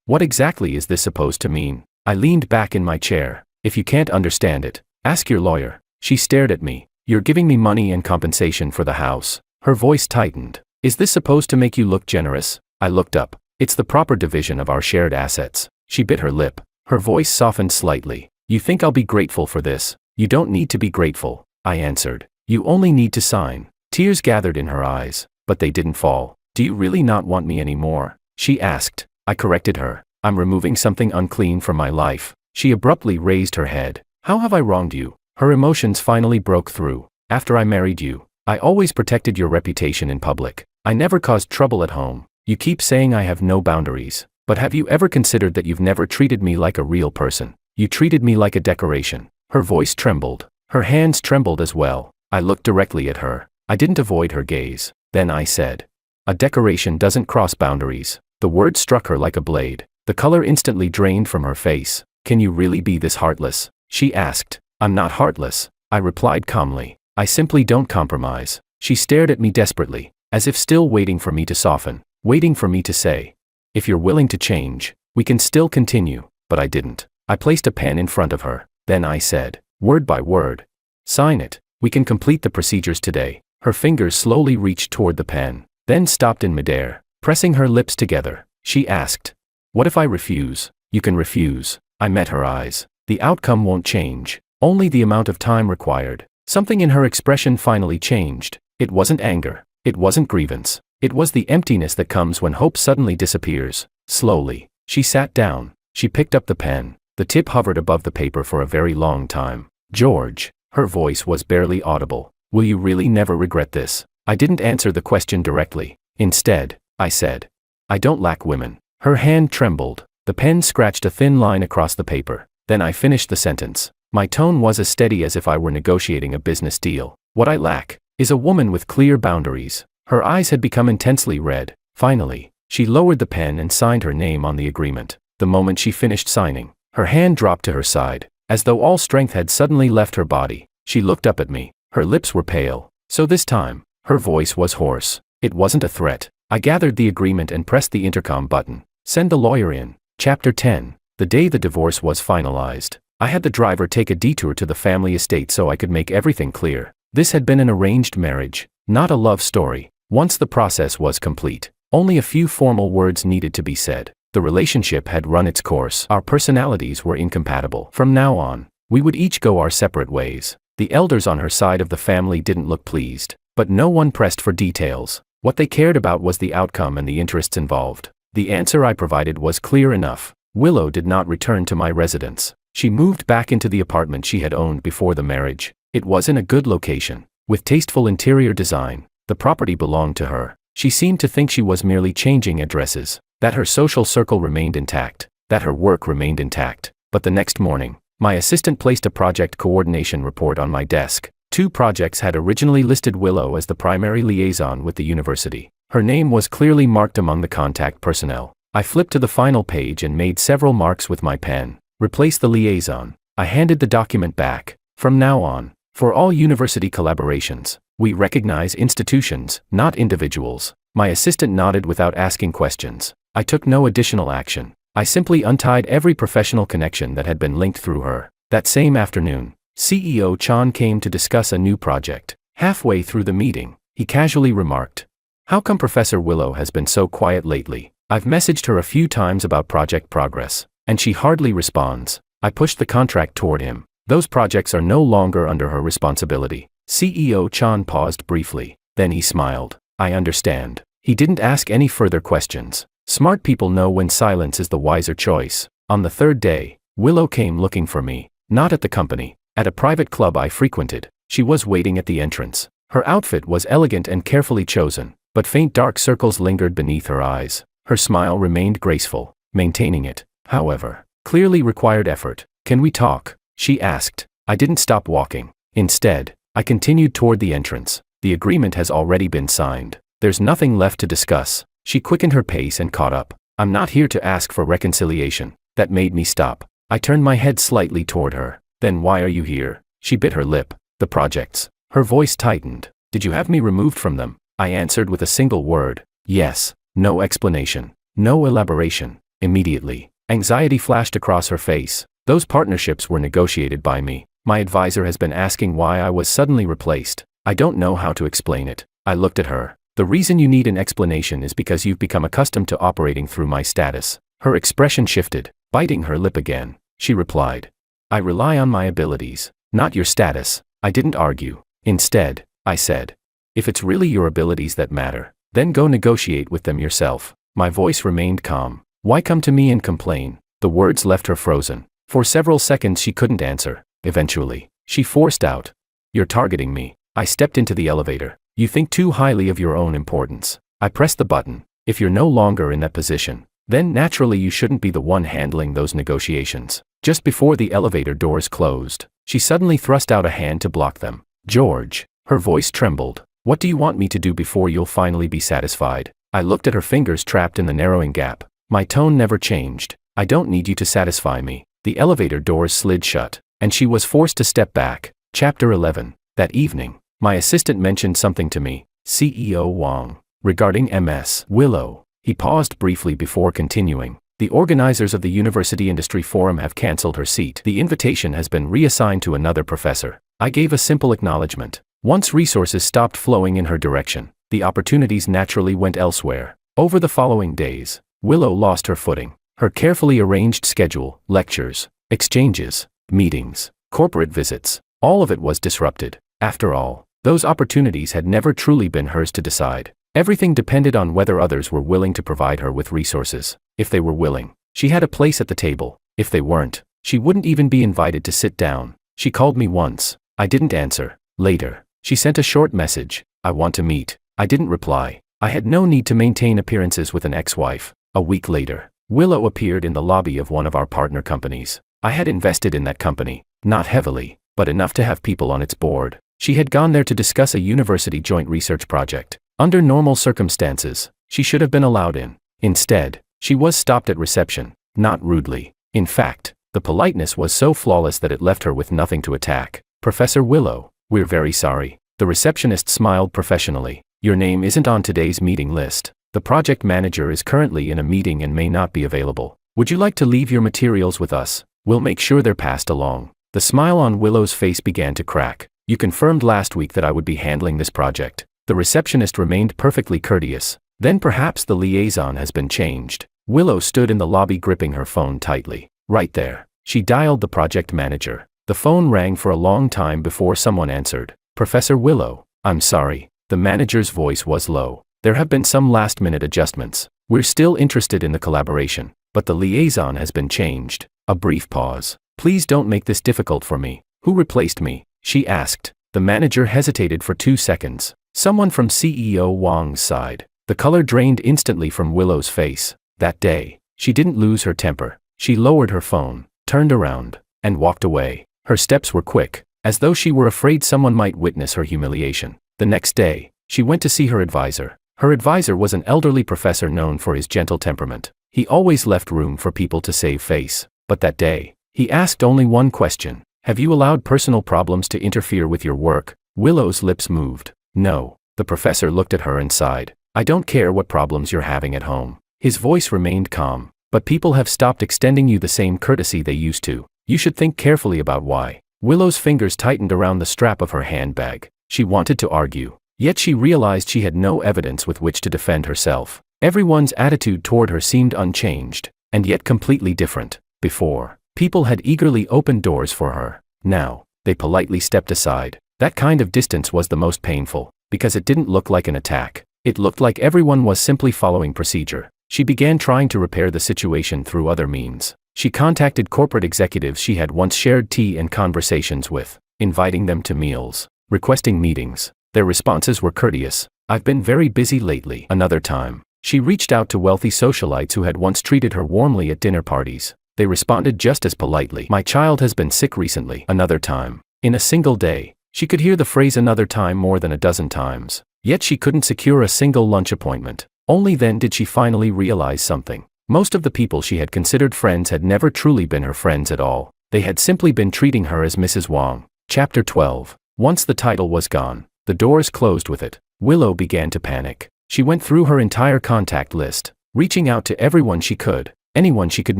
What exactly is this supposed to mean? I leaned back in my chair. If you can't understand it, ask your lawyer. She stared at me. You're giving me money and compensation for the house. Her voice tightened. Is this supposed to make you look generous? I looked up. It's the proper division of our shared assets. She bit her lip. Her voice softened slightly. You think I'll be grateful for this? You don't need to be grateful, I answered. You only need to sign. Tears gathered in her eyes, but they didn't fall. Do you really not want me anymore? She asked. I corrected her. I'm removing something unclean from my life. She abruptly raised her head. How have I wronged you? Her emotions finally broke through. After I married you, I always protected your reputation in public. I never caused trouble at home. You keep saying I have no boundaries. But have you ever considered that you've never treated me like a real person? You treated me like a decoration. Her voice trembled. Her hands trembled as well. I looked directly at her. I didn't avoid her gaze. Then I said, a decoration doesn't cross boundaries. The word struck her like a blade. The color instantly drained from her face. Can you really be this heartless? She asked. I'm not heartless, I replied calmly. I simply don't compromise. She stared at me desperately, as if still waiting for me to soften, waiting for me to say, if you're willing to change, we can still continue, but I didn't. I placed a pen in front of her. Then I said, word by word, sign it. We can complete the procedures today. Her fingers slowly reached toward the pen, then stopped in midair. Pressing her lips together, she asked, what if I refuse? You can refuse. I met her eyes. The outcome won't change, only the amount of time required. Something in her expression finally changed. It wasn't anger. It wasn't grievance. It was the emptiness that comes when hope suddenly disappears. Slowly, she sat down. She picked up the pen. The tip hovered above the paper for a very long time. George, her voice was barely audible. Will you really never regret this? I didn't answer the question directly. Instead, I said, I don't lack women. Her hand trembled. The pen scratched a thin line across the paper. Then I finished the sentence. My tone was as steady as if I were negotiating a business deal. What I lack is a woman with clear boundaries. Her eyes had become intensely red. Finally, she lowered the pen and signed her name on the agreement. The moment she finished signing, her hand dropped to her side, as though all strength had suddenly left her body. She looked up at me. Her lips were pale. So this time, her voice was hoarse. It wasn't a threat. I gathered the agreement and pressed the intercom button. Send the lawyer in. Chapter 10. The day the divorce was finalized, I had the driver take a detour to the family estate so I could make everything clear. This had been an arranged marriage, not a love story. Once the process was complete, only a few formal words needed to be said. The relationship had run its course. Our personalities were incompatible. From now on, we would each go our separate ways. The elders on her side of the family didn't look pleased, but no one pressed for details. What they cared about was the outcome and the interests involved. The answer I provided was clear enough. Willow did not return to my residence. She moved back into the apartment she had owned before the marriage. It was in a good location, with tasteful interior design. The property belonged to her. She seemed to think she was merely changing addresses, that her social circle remained intact, that her work remained intact. But the next morning, my assistant placed a project coordination report on my desk. 2 projects had originally listed Willow as the primary liaison with the university. Her name was clearly marked among the contact personnel. I flipped to the final page and made several marks with my pen. Replace the liaison. I handed the document back. From now on, for all university collaborations, we recognize institutions, not individuals. My assistant nodded without asking questions. I took no additional action. I simply untied every professional connection that had been linked through her. That same afternoon, CEO Chan came to discuss a new project. Halfway through the meeting, he casually remarked, how come Professor Willow has been so quiet lately? I've messaged her a few times about project progress, and she hardly responds. I pushed the contract toward him. Those projects are no longer under her responsibility. CEO Chan paused briefly. Then he smiled. I understand. He didn't ask any further questions. Smart people know when silence is the wiser choice. On the 3rd day, Willow came looking for me. Not at the company. At a private club I frequented. She was waiting at the entrance. Her outfit was elegant and carefully chosen, but faint dark circles lingered beneath her eyes. Her smile remained graceful. Maintaining it, however, clearly required effort. Can we talk? She asked. I didn't stop walking. Instead, I continued toward the entrance. The agreement has already been signed. There's nothing left to discuss. She quickened her pace and caught up. I'm not here to ask for reconciliation. That made me stop. I turned my head slightly toward her. Then why are you here? She bit her lip. The projects. Her voice tightened. Did you have me removed from them? I answered with a single word. Yes. No explanation. No elaboration. Immediately, anxiety flashed across her face. Those partnerships were negotiated by me. My advisor has been asking why I was suddenly replaced. I don't know how to explain it. I looked at her. The reason you need an explanation is because you've become accustomed to operating through my status. Her expression shifted. Biting her lip again, she replied. I rely on my abilities, not your status. I didn't argue. Instead, I said, if it's really your abilities that matter, then go negotiate with them yourself. My voice remained calm. Why come to me and complain? The words left her frozen. For several seconds she couldn't answer. Eventually, she forced out, "You're targeting me." I stepped into the elevator. "You think too highly of your own importance." I pressed the button. "If you're no longer in that position, then naturally you shouldn't be the one handling those negotiations." Just before the elevator doors closed, she suddenly thrust out a hand to block them. "George." Her voice trembled. "What do you want me to do before you'll finally be satisfied?" I looked at her fingers trapped in the narrowing gap. My tone never changed. "I don't need you to satisfy me." The elevator doors slid shut, and she was forced to step back. Chapter 11. That evening, my assistant mentioned something to me, CEO Wang, regarding Ms. Willow. He paused briefly before continuing. "The organizers of the University Industry Forum have cancelled her seat. The invitation has been reassigned to another professor." I gave a simple acknowledgement. Once resources stopped flowing in her direction, the opportunities naturally went elsewhere. Over the following days, Willow lost her footing. Her carefully arranged schedule, lectures, exchanges, meetings, corporate visits, all of it was disrupted. After all, those opportunities had never truly been hers to decide. Everything depended on whether others were willing to provide her with resources. If they were willing, she had a place at the table. If they weren't, she wouldn't even be invited to sit down. She called me once. I didn't answer. Later, she sent a short message. "I want to meet." I didn't reply. I had no need to maintain appearances with an ex-wife. A week later, Willow appeared in the lobby of one of our partner companies. I had invested in that company, not heavily, but enough to have people on its board. She had gone there to discuss a university joint research project. Under normal circumstances, she should have been allowed in. Instead, she was stopped at reception, not rudely. In fact, the politeness was so flawless that it left her with nothing to attack. "Professor Willow, we're very sorry." The receptionist smiled professionally. "Your name isn't on today's meeting list. The project manager is currently in a meeting and may not be available. Would you like to leave your materials with us? We'll make sure they're passed along." The smile on Willow's face began to crack. "You confirmed last week that I would be handling this project." The receptionist remained perfectly courteous. "Then perhaps the liaison has been changed." Willow stood in the lobby gripping her phone tightly. Right there, she dialed the project manager. The phone rang for a long time before someone answered. "Professor Willow, I'm sorry." The manager's voice was low. "There have been some last-minute adjustments. We're still interested in the collaboration, but the liaison has been changed." A brief pause. "Please don't make this difficult for me." "Who replaced me?" she asked. The manager hesitated for 2 seconds. "Someone from CEO Wang's side." The color drained instantly from Willow's face. That day, she didn't lose her temper. She lowered her phone, turned around, and walked away. Her steps were quick, as though she were afraid someone might witness her humiliation. The next day, she went to see her advisor. Her advisor was an elderly professor known for his gentle temperament. He always left room for people to save face. But that day, he asked only one question. "Have you allowed personal problems to interfere with your work?" Willow's lips moved. "No." The professor looked at her and sighed. "I don't care what problems you're having at home." His voice remained calm. "But people have stopped extending you the same courtesy they used to. You should think carefully about why." Willow's fingers tightened around the strap of her handbag. She wanted to argue, yet she realized she had no evidence with which to defend herself. Everyone's attitude toward her seemed unchanged, and yet completely different. Before, people had eagerly opened doors for her. Now, they politely stepped aside. That kind of distance was the most painful, because it didn't look like an attack. It looked like everyone was simply following procedure. She began trying to repair the situation through other means. She contacted corporate executives she had once shared tea and conversations with, inviting them to meals, requesting meetings. Their responses were courteous. "I've been very busy lately." Another time, she reached out to wealthy socialites who had once treated her warmly at dinner parties. They responded just as politely. "My child has been sick recently." Another time. In a single day, she could hear the phrase "another time" more than a dozen times. Yet she couldn't secure a single lunch appointment. Only then did she finally realize something. Most of the people she had considered friends had never truly been her friends at all. They had simply been treating her as Mrs. Wang. Chapter 12. Once the title was gone, the doors closed with it. Willow began to panic. She went through her entire contact list, reaching out to everyone she could, anyone she could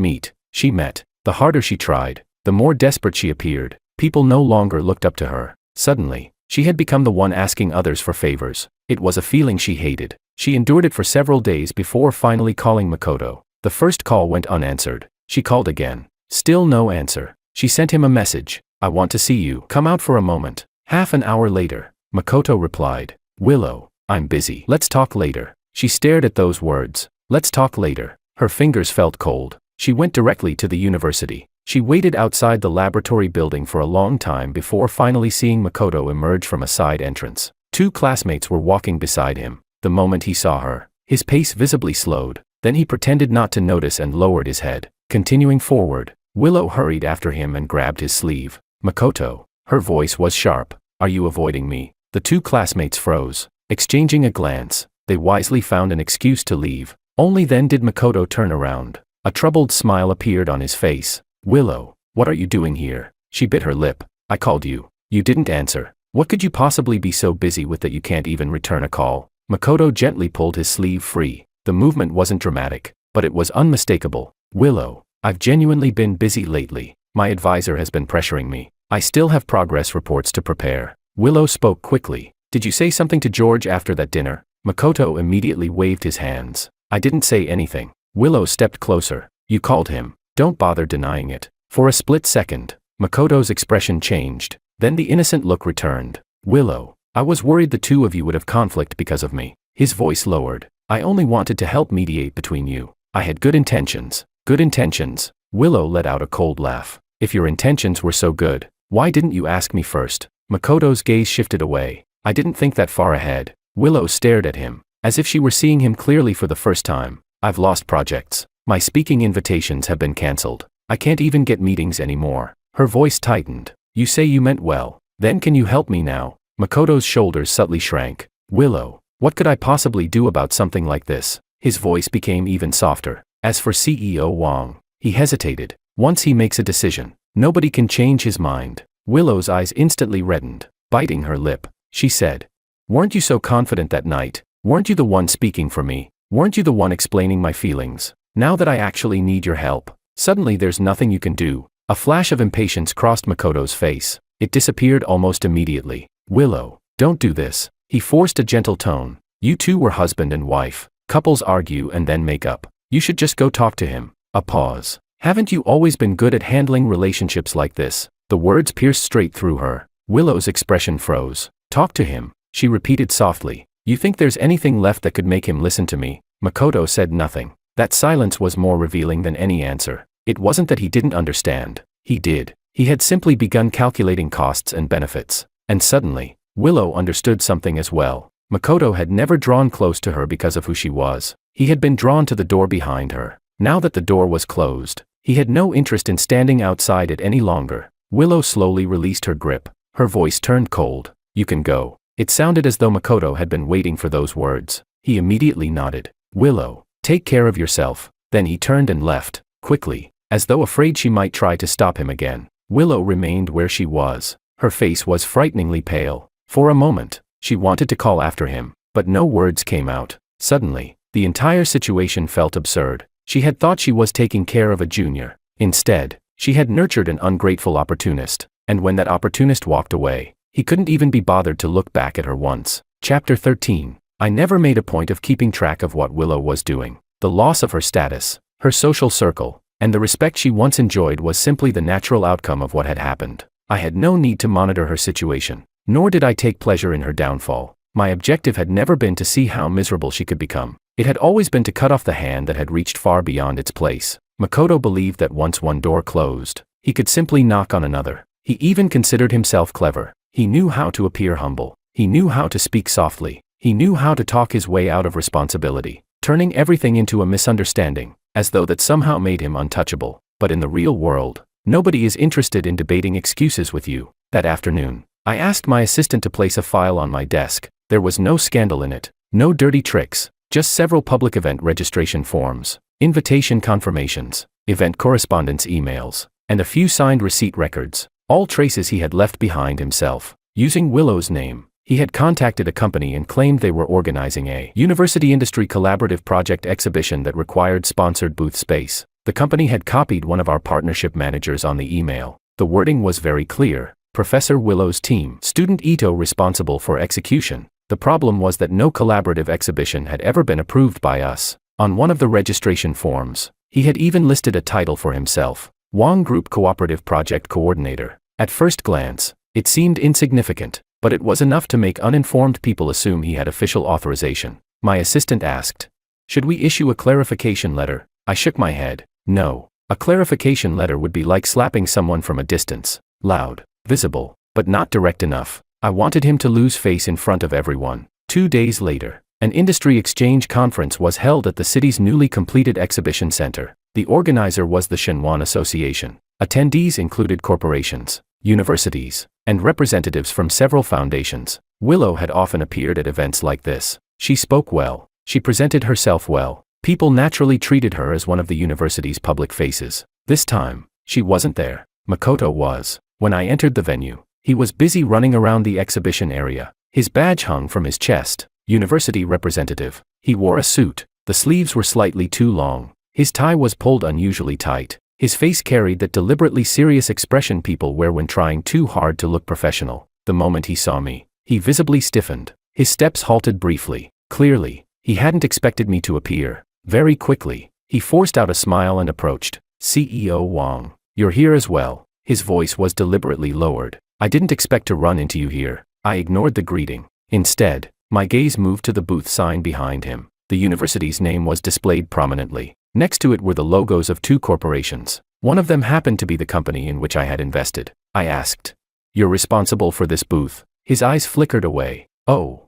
meet. She met. The harder she tried, the more desperate she appeared. People no longer looked up to her. Suddenly, she had become the one asking others for favors. It was a feeling she hated. She endured it for several days before finally calling Makoto. The first call went unanswered. She called again. Still no answer. She sent him a message. "I want to see you. Come out for a moment." Half an hour later, Makoto replied. "Willow, I'm busy. Let's talk later." She stared at those words. "Let's talk later." Her fingers felt cold. She went directly to the university. She waited outside the laboratory building for a long time before finally seeing Makoto emerge from a side entrance. 2 classmates were walking beside him. The moment he saw her, his pace visibly slowed. Then he pretended not to notice and lowered his head. Continuing forward, Willow hurried after him and grabbed his sleeve. "Makoto." Her voice was sharp. "Are you avoiding me?" The 2 classmates froze, exchanging a glance. They wisely found an excuse to leave. Only then did Makoto turn around. A troubled smile appeared on his face. "Willow, what are you doing here?" She bit her lip. "I called you. You didn't answer. What could you possibly be so busy with that you can't even return a call?" Makoto gently pulled his sleeve free. The movement wasn't dramatic, but it was unmistakable. "Willow, I've genuinely been busy lately. My advisor has been pressuring me. I still have progress reports to prepare." Willow spoke quickly. "Did you say something to George after that dinner?" Makoto immediately waved his hands. "I didn't say anything." Willow stepped closer. "You called him. Don't bother denying it." For a split second, Makoto's expression changed. Then the innocent look returned. "Willow, I was worried the 2 of you would have conflict because of me." His voice lowered. "I only wanted to help mediate between you. I had good intentions." "Good intentions?" Willow let out a cold laugh. "If your intentions were so good, why didn't you ask me first?" Makoto's gaze shifted away. "I didn't think that far ahead." Willow stared at him, as if she were seeing him clearly for the first time. "I've lost projects. My speaking invitations have been cancelled. I can't even get meetings anymore." Her voice tightened. "You say you meant well. Then can you help me now?" Makoto's shoulders subtly shrank. "Willow, what could I possibly do about something like this?" His voice became even softer. "As for CEO Wang," he hesitated. "Once he makes a decision, nobody can change his mind." Willow's eyes instantly reddened. Biting her lip, she said, "Weren't you so confident that night? Weren't you the one speaking for me? Weren't you the one explaining my feelings? Now that I actually need your help, suddenly there's nothing you can do." A flash of impatience crossed Makoto's face. It disappeared almost immediately. "Willow, don't do this." He forced a gentle tone. "You 2 were husband and wife. Couples argue and then make up. You should just go talk to him." A pause. "Haven't you always been good at handling relationships like this?" The words pierced straight through her. Willow's expression froze. "Talk to him," she repeated softly. "You think there's anything left that could make him listen to me?" Makoto said nothing. That silence was more revealing than any answer. It wasn't that he didn't understand. He did. He had simply begun calculating costs and benefits. And suddenly, Willow understood something as well. Makoto had never drawn close to her because of who she was. He had been drawn to the door behind her. Now that the door was closed, he had no interest in standing outside it any longer. Willow slowly released her grip. Her voice turned cold. "You can go." It sounded as though Makoto had been waiting for those words. He immediately nodded. "Willow, take care of yourself." Then he turned and left, quickly, as though afraid she might try to stop him again. Willow remained where she was. Her face was frighteningly pale. For a moment, she wanted to call after him, but no words came out. Suddenly, the entire situation felt absurd. She had thought she was taking care of a junior. Instead, she had nurtured an ungrateful opportunist, and when that opportunist walked away, he couldn't even be bothered to look back at her once. Chapter 13. I never made a point of keeping track of what Willow was doing. The loss of her status, her social circle, and the respect she once enjoyed was simply the natural outcome of what had happened. I had no need to monitor her situation, nor did I take pleasure in her downfall. My objective had never been to see how miserable she could become. It had always been to cut off the hand that had reached far beyond its place. Makoto believed that once one door closed, he could simply knock on another. He even considered himself clever. He knew how to appear humble. He knew how to speak softly. He knew how to talk his way out of responsibility, turning everything into a misunderstanding, as though that somehow made him untouchable. But in the real world, nobody is interested in debating excuses with you. That afternoon, I asked my assistant to place a file on my desk. There was no scandal in it, no dirty tricks, just several public event registration forms, invitation confirmations, event correspondence emails, and a few signed receipt records, all traces he had left behind himself. Using Willow's name, he had contacted a company and claimed they were organizing a university industry collaborative project exhibition that required sponsored booth space. The company had copied one of our partnership managers on the email. The wording was very clear: Professor Willow's team, Student Ito responsible for execution. The problem was that no collaborative exhibition had ever been approved by us. On one of the registration forms, he had even listed a title for himself: Wang Group Cooperative Project Coordinator. At first glance, it seemed insignificant, but it was enough to make uninformed people assume he had official authorization. My assistant asked, "Should we issue a clarification letter?" I shook my head. "No. A clarification letter would be like slapping someone from a distance. Loud, visible, but not direct enough. I wanted him to lose face in front of everyone. 2 days later, an industry exchange conference was held at the city's newly completed exhibition center. The organizer was the Shenwan Association. Attendees included corporations, universities, and representatives from several foundations. Willow had often appeared at events like this. She spoke well. She presented herself well. People naturally treated her as one of the university's public faces. This time, she wasn't there. Makoto was. When I entered the venue, he was busy running around the exhibition area. His badge hung from his chest. University representative. He wore a suit. The sleeves were slightly too long. His tie was pulled unusually tight. His face carried that deliberately serious expression people wear when trying too hard to look professional. The moment he saw me, he visibly stiffened. His steps halted briefly. Clearly, he hadn't expected me to appear. Very quickly, he forced out a smile and approached. CEO Wang, you're here as well. His voice was deliberately lowered. I didn't expect to run into you here. I ignored the greeting. Instead, my gaze moved to the booth sign behind him. The university's name was displayed prominently. Next to it were the logos of 2 corporations. One of them happened to be the company in which I had invested. I asked, "You're responsible for this booth?" His eyes flickered away. "Oh,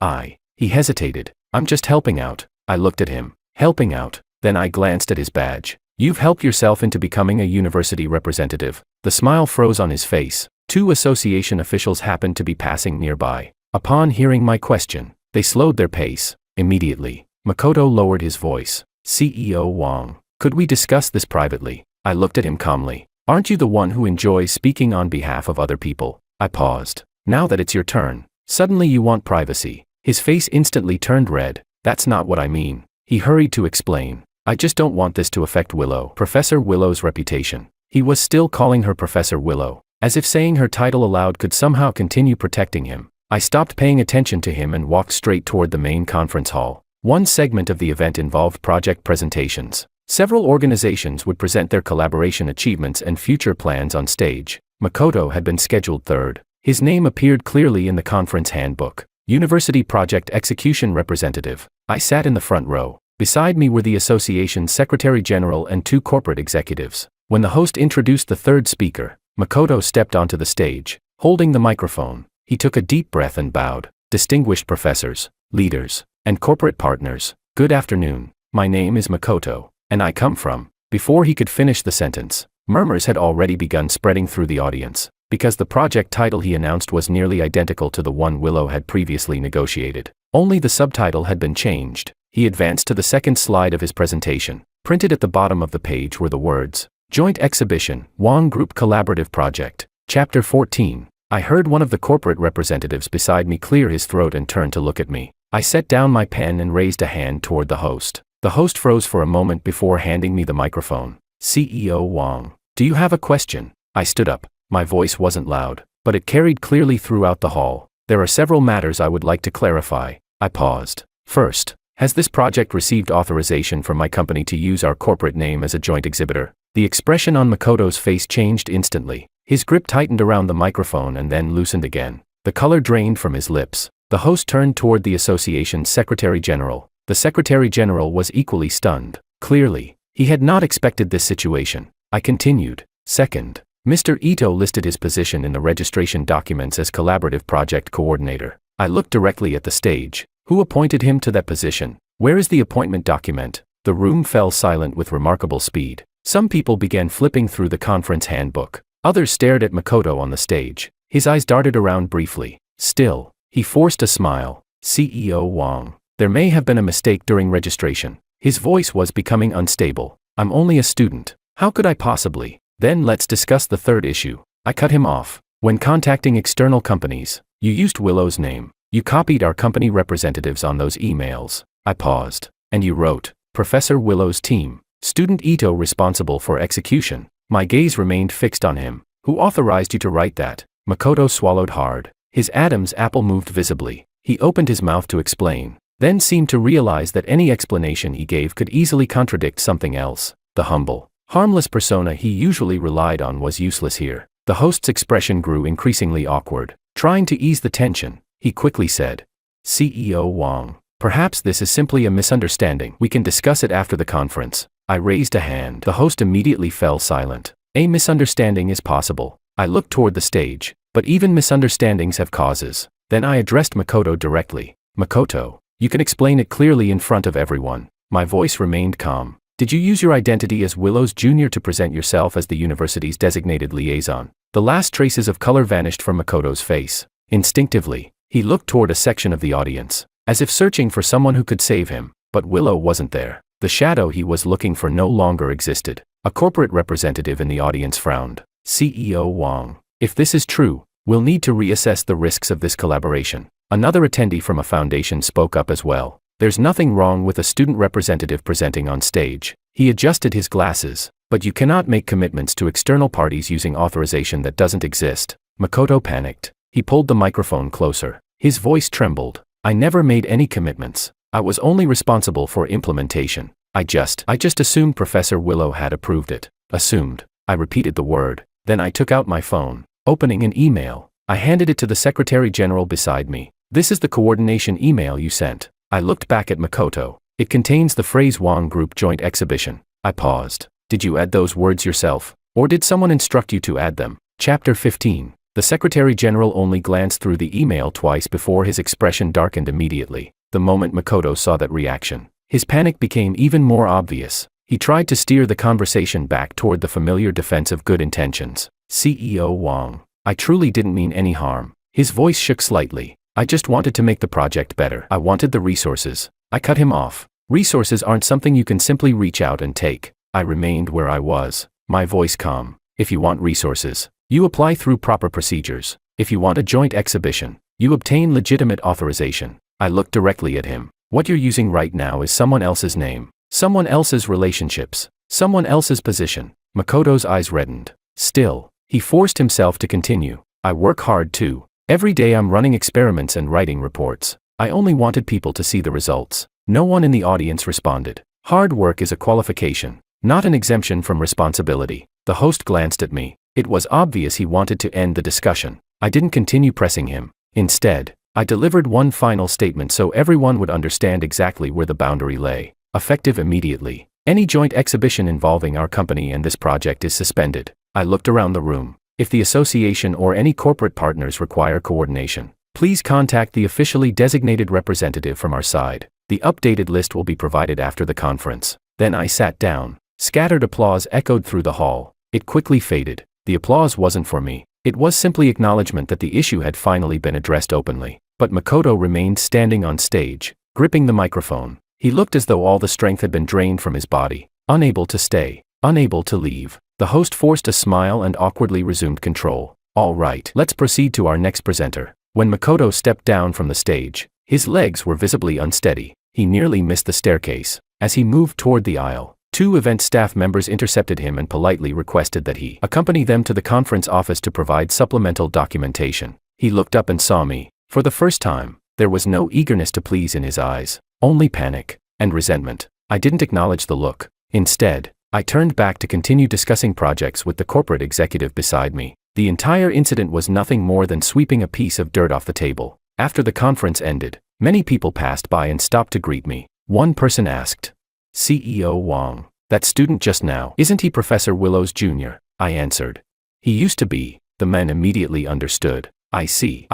He hesitated. "I'm just helping out." I looked at him. "Helping out?" Then I glanced at his badge. "You've helped yourself into becoming a university representative." The smile froze on his face. 2 association officials happened to be passing nearby. Upon hearing my question, they slowed their pace. Immediately, Makoto lowered his voice. "CEO Wang, could we discuss this privately?" I looked at him calmly. "Aren't you the one who enjoys speaking on behalf of other people?" I paused. "Now that it's your turn, suddenly you want privacy." His face instantly turned red. "That's not what I mean." He hurried to explain. "I just don't want this to affect Professor Willow's reputation." He was still calling her Professor Willow, as if saying her title aloud could somehow continue protecting him. I stopped paying attention to him and walked straight toward the main conference hall. One segment of the event involved project presentations. Several organizations would present their collaboration achievements and future plans on stage. Makoto had been scheduled third. His name appeared clearly in the conference handbook. University Project Execution Representative. I sat in the front row. Beside me were the association's Secretary General and 2 corporate executives. When the host introduced the third speaker, Makoto stepped onto the stage, holding the microphone. He took a deep breath and bowed. "Distinguished professors, leaders, and corporate partners, good afternoon. My name is Makoto, and I come from..." Before he could finish the sentence, murmurs had already begun spreading through the audience, because the project title he announced was nearly identical to the one Willow had previously negotiated. Only the subtitle had been changed. He advanced to the second slide of his presentation. Printed at the bottom of the page were the words, "Joint Exhibition, Wang Group Collaborative Project, Chapter 14. I heard one of the corporate representatives beside me clear his throat and turn to look at me. I set down my pen and raised a hand toward the host. The host froze for a moment before handing me the microphone. "CEO Wang, do you have a question?" I stood up. My voice wasn't loud, but it carried clearly throughout the hall. "There are several matters I would like to clarify." I paused. "First, has this project received authorization from my company to use our corporate name as a joint exhibitor?" The expression on Makoto's face changed instantly. His grip tightened around the microphone and then loosened again. The color drained from his lips. The host turned toward the association's Secretary General. The Secretary General was equally stunned. Clearly, he had not expected this situation. I continued. "Second, Mr. Ito listed his position in the registration documents as Collaborative Project Coordinator." I looked directly at the stage. "Who appointed him to that position? Where is the appointment document?" The room fell silent with remarkable speed. Some people began flipping through the conference handbook. Others stared at Makoto on the stage. His eyes darted around briefly. Still, he forced a smile. "CEO Wang, there may have been a mistake during registration." His voice was becoming unstable. "I'm only a student. How could I possibly?" "Then let's discuss the third issue." I cut him off. "When contacting external companies, you used Willow's name. You copied our company representatives on those emails." I paused. "And you wrote, Professor Willow's team, Student Ito responsible for execution." My gaze remained fixed on him. "Who authorized you to write that?" Makoto swallowed hard. His Adam's apple moved visibly. He opened his mouth to explain, then seemed to realize that any explanation he gave could easily contradict something else. The humble, harmless persona he usually relied on was useless here. The host's expression grew increasingly awkward. Trying to ease the tension, he quickly said, "CEO Wang, perhaps this is simply a misunderstanding. We can discuss it after the conference." I raised a hand. The host immediately fell silent. A misunderstanding is possible. I looked toward the stage, but even misunderstandings have causes. Then I addressed Makoto directly. Makoto, you can explain it clearly in front of everyone. My voice remained calm. Did you use your identity as Willows Jr. to present yourself as the university's designated liaison? The last traces of color vanished from Makoto's face. Instinctively, he looked toward a section of the audience, as if searching for someone who could save him, but Willow wasn't there. The shadow he was looking for no longer existed. A corporate representative in the audience frowned. CEO Wang, if this is true, we'll need to reassess the risks of this collaboration. Another attendee from a foundation spoke up as well. There's nothing wrong with a student representative presenting on stage. He adjusted his glasses. But you cannot make commitments to external parties using authorization that doesn't exist. Makoto panicked. He pulled the microphone closer. His voice trembled. I never made any commitments. I was only responsible for implementation. I just assumed Professor Willow had approved it. Assumed. I repeated the word. Then I took out my phone. Opening an email, I handed it to the Secretary General beside me. This is the coordination email you sent. I looked back at Makoto. It contains the phrase Wang Group Joint Exhibition. I paused. Did you add those words yourself? Or did someone instruct you to add them? Chapter 15. The Secretary General only glanced through the email twice before his expression darkened immediately. The moment Makoto saw that reaction, his panic became even more obvious. He tried to steer the conversation back toward the familiar defense of good intentions. CEO Wang, I truly didn't mean any harm. His voice shook slightly. I just wanted to make the project better. I wanted the resources. I cut him off. Resources aren't something you can simply reach out and take. I remained where I was, my voice calm. If you want resources, you apply through proper procedures. If you want a joint exhibition, you obtain legitimate authorization. I looked directly at him. What you're using right now is someone else's name, someone else's relationships, someone else's position. Makoto's eyes reddened. Still, he forced himself to continue. I work hard too. Every day I'm running experiments and writing reports. I only wanted people to see the results. No one in the audience responded. Hard work is a qualification, not an exemption from responsibility. The host glanced at me. It was obvious he wanted to end the discussion. I didn't continue pressing him. Instead, I delivered one final statement so everyone would understand exactly where the boundary lay. Effective immediately. Any joint exhibition involving our company and this project is suspended. I looked around the room. If the association or any corporate partners require coordination, please contact the officially designated representative from our side. The updated list will be provided after the conference. Then I sat down. Scattered applause echoed through the hall. It quickly faded. The applause wasn't for me. It was simply acknowledgement that the issue had finally been addressed openly. But Makoto remained standing on stage, gripping the microphone. He looked as though all the strength had been drained from his body. Unable to stay. Unable to leave. The host forced a smile and awkwardly resumed control. All right, let's proceed to our next presenter. When Makoto stepped down from the stage, his legs were visibly unsteady. He nearly missed the staircase. As he moved toward the aisle, 2 event staff members intercepted him and politely requested that he accompany them to the conference office to provide supplemental documentation. He looked up and saw me. For the first time, there was no eagerness to please in his eyes, only panic and resentment. I didn't acknowledge the look. Instead, I turned back to continue discussing projects with the corporate executive beside me. The entire incident was nothing more than sweeping a piece of dirt off the table. After the conference ended, many people passed by and stopped to greet me. One person asked, CEO Wang, that student just now, isn't he Professor Willows Jr.? I answered. He used to be. The men immediately understood. I see.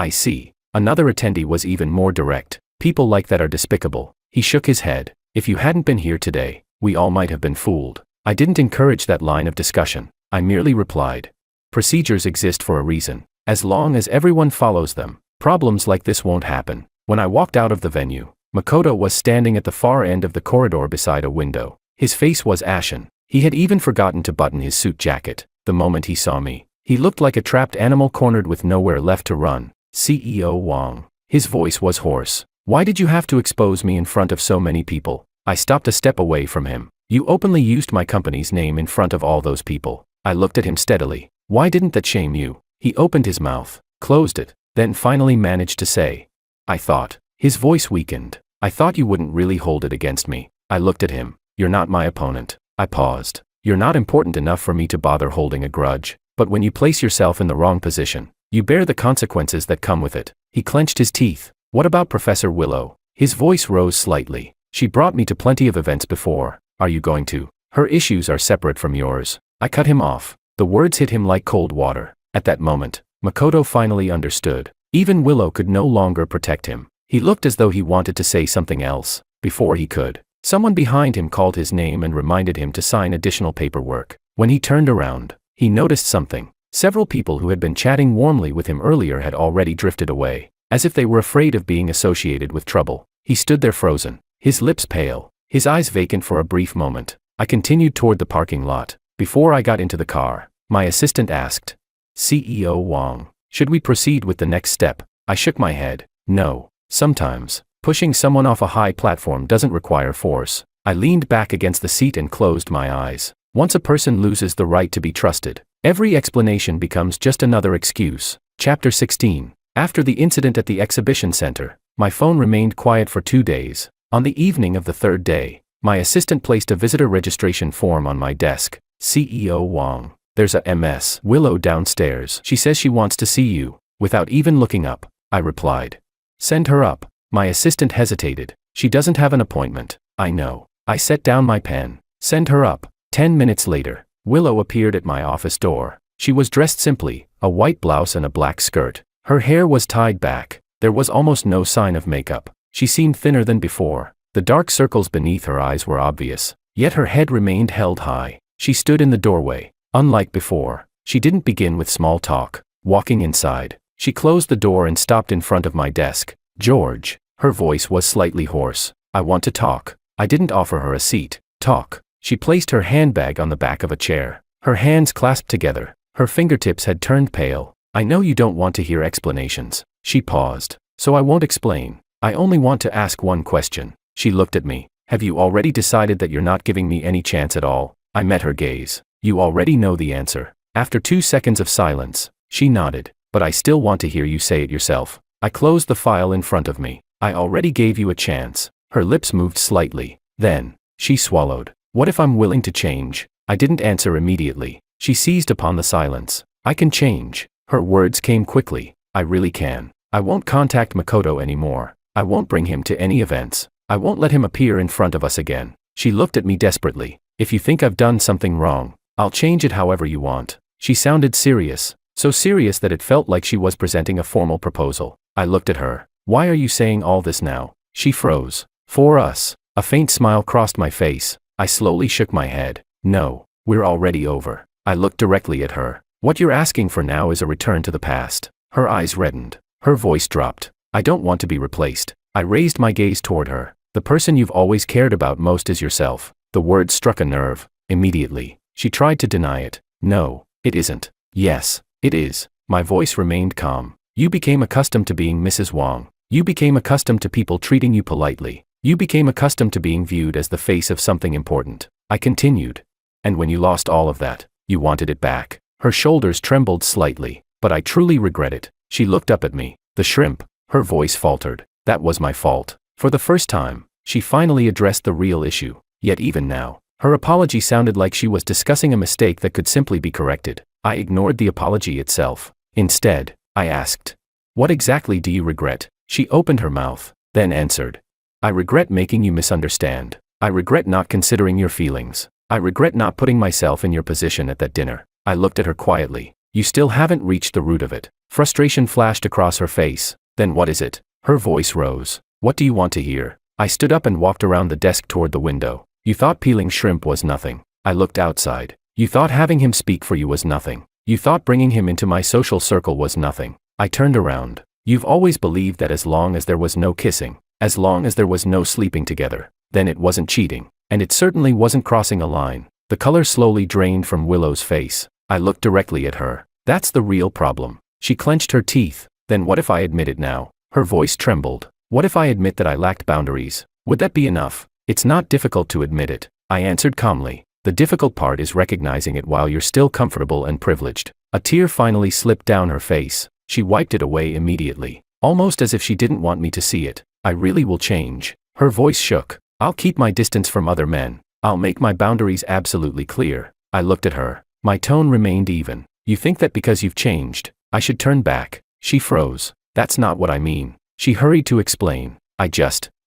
Another attendee was even more direct. People like that are despicable. He shook his head. If you hadn't been here today, we all might have been fooled. I didn't encourage that line of discussion. I merely replied. Procedures exist for a reason. As long as everyone follows them, problems like this won't happen. When I walked out of the venue, Makoto was standing at the far end of the corridor beside a window. His face was ashen. He had even forgotten to button his suit jacket. The moment he saw me, he looked like a trapped animal cornered with nowhere left to run. CEO Wang. His voice was hoarse. Why did you have to expose me in front of so many people? I stopped a step away from him. You openly used my company's name in front of all those people. I looked at him steadily. Why didn't that shame you? He opened his mouth, closed it, then finally managed to say, I thought. His voice weakened. I thought you wouldn't really hold it against me. I looked at him. You're not my opponent. I paused. You're not important enough for me to bother holding a grudge. But when you place yourself in the wrong position, you bear the consequences that come with it. He clenched his teeth. What about Professor Willow? His voice rose slightly. She brought me to plenty of events before. Are you going to Her issues are separate from yours. I cut him off. The words hit him like cold water. At that moment, Makoto finally understood. Even Willow could no longer protect him. He looked as though he wanted to say something else. Before he could, someone behind him called his name and reminded him to sign additional paperwork. When he turned around, he noticed something. Several people who had been chatting warmly with him earlier had already drifted away, as if they were afraid of being associated with trouble. He stood there frozen, his lips pale, his eyes vacant for a brief moment. I continued toward the parking lot. Before I got into the car, my assistant asked, "CEO Wang, should we proceed with the next step?" I shook my head. No. Sometimes, pushing someone off a high platform doesn't require force. I leaned back against the seat and closed my eyes. Once a person loses the right to be trusted, every explanation becomes just another excuse. Chapter 16. After the incident at the exhibition center, my phone remained quiet for 2 days. On the evening of the third day, my assistant placed a visitor registration form on my desk. "CEO Wang, there's a Ms. Willow downstairs. She says she wants to see you." Without even looking up, I replied, "Send her up." My assistant hesitated. "She doesn't have an appointment." "I know." I set down my pen. "Send her up." 10 minutes later, Willow appeared at my office door. She was dressed simply, a white blouse and a black skirt. Her hair was tied back. There was almost no sign of makeup. She seemed thinner than before. The dark circles beneath her eyes were obvious, yet her head remained held high. She stood in the doorway. Unlike before, she didn't begin with small talk. Walking inside, she closed the door and stopped in front of my desk. "George," her voice was slightly hoarse, "I want to talk." I didn't offer her a seat. "Talk." She placed her handbag on the back of a chair. Her hands clasped together. Her fingertips had turned pale. "I know you don't want to hear explanations." She paused. "So I won't explain. I only want to ask one question." She looked at me. "Have you already decided that you're not giving me any chance at all?" I met her gaze. "You already know the answer." After 2 seconds of silence, she nodded. "But I still want to hear you say it yourself." I closed the file in front of me. "I already gave you a chance." Her lips moved slightly. Then, she swallowed. "What if I'm willing to change?" I didn't answer immediately. She seized upon the silence. "I can change." Her words came quickly. "I really can. I won't contact Makoto anymore. I won't bring him to any events. I won't let him appear in front of us again." She looked at me desperately. "If you think I've done something wrong, I'll change it however you want." She sounded serious, so serious that it felt like she was presenting a formal proposal. I looked at her. "Why are you saying all this now?" She froze. "For us." A faint smile crossed my face. I slowly shook my head. "No, we're already over." I looked directly at her. "What you're asking for now is a return to the past." Her eyes reddened. Her voice dropped. "I don't want to be replaced." I raised my gaze toward her. "The person you've always cared about most is yourself." The word struck a nerve. Immediately, she tried to deny it. "No, it isn't." "Yes, it is." My voice remained calm. "You became accustomed to being Mrs. Wang. You became accustomed to people treating you politely. You became accustomed to being viewed as the face of something important." I continued. "And when you lost all of that, you wanted it back." Her shoulders trembled slightly. "But I truly regret it." She looked up at me. "The shrimp." Her voice faltered. "That was my fault." For the first time, she finally addressed the real issue. Yet even now, her apology sounded like she was discussing a mistake that could simply be corrected. I ignored the apology itself. Instead, I asked, "What exactly do you regret?" She opened her mouth, then answered, "I regret making you misunderstand. I regret not considering your feelings. I regret not putting myself in your position at that dinner." I looked at her quietly. "You still haven't reached the root of it." Frustration flashed across her face. "Then what is it?" Her voice rose. "What do you want to hear?" I stood up and walked around the desk toward the window. "You thought peeling shrimp was nothing." I looked outside. "You thought having him speak for you was nothing. You thought bringing him into my social circle was nothing." I turned around. "You've always believed that as long as there was no kissing, as long as there was no sleeping together, then it wasn't cheating, and it certainly wasn't crossing a line." The color slowly drained from Willow's face. I looked directly at her. "That's the real problem." She clenched her teeth. "Then what if I admit it now?" Her voice trembled. "What if I admit that I lacked boundaries? Would that be enough?" "It's not difficult to admit it," I answered calmly. "The difficult part is recognizing it while you're still comfortable and privileged." A tear finally slipped down her face. She wiped it away immediately, almost as if she didn't want me to see it. "I really will change." Her voice shook. "I'll keep my distance from other men. I'll make my boundaries absolutely clear." I looked at her. My tone remained even. "You think that because you've changed, I should turn back?" She froze. "That's not what I mean." She hurried to explain.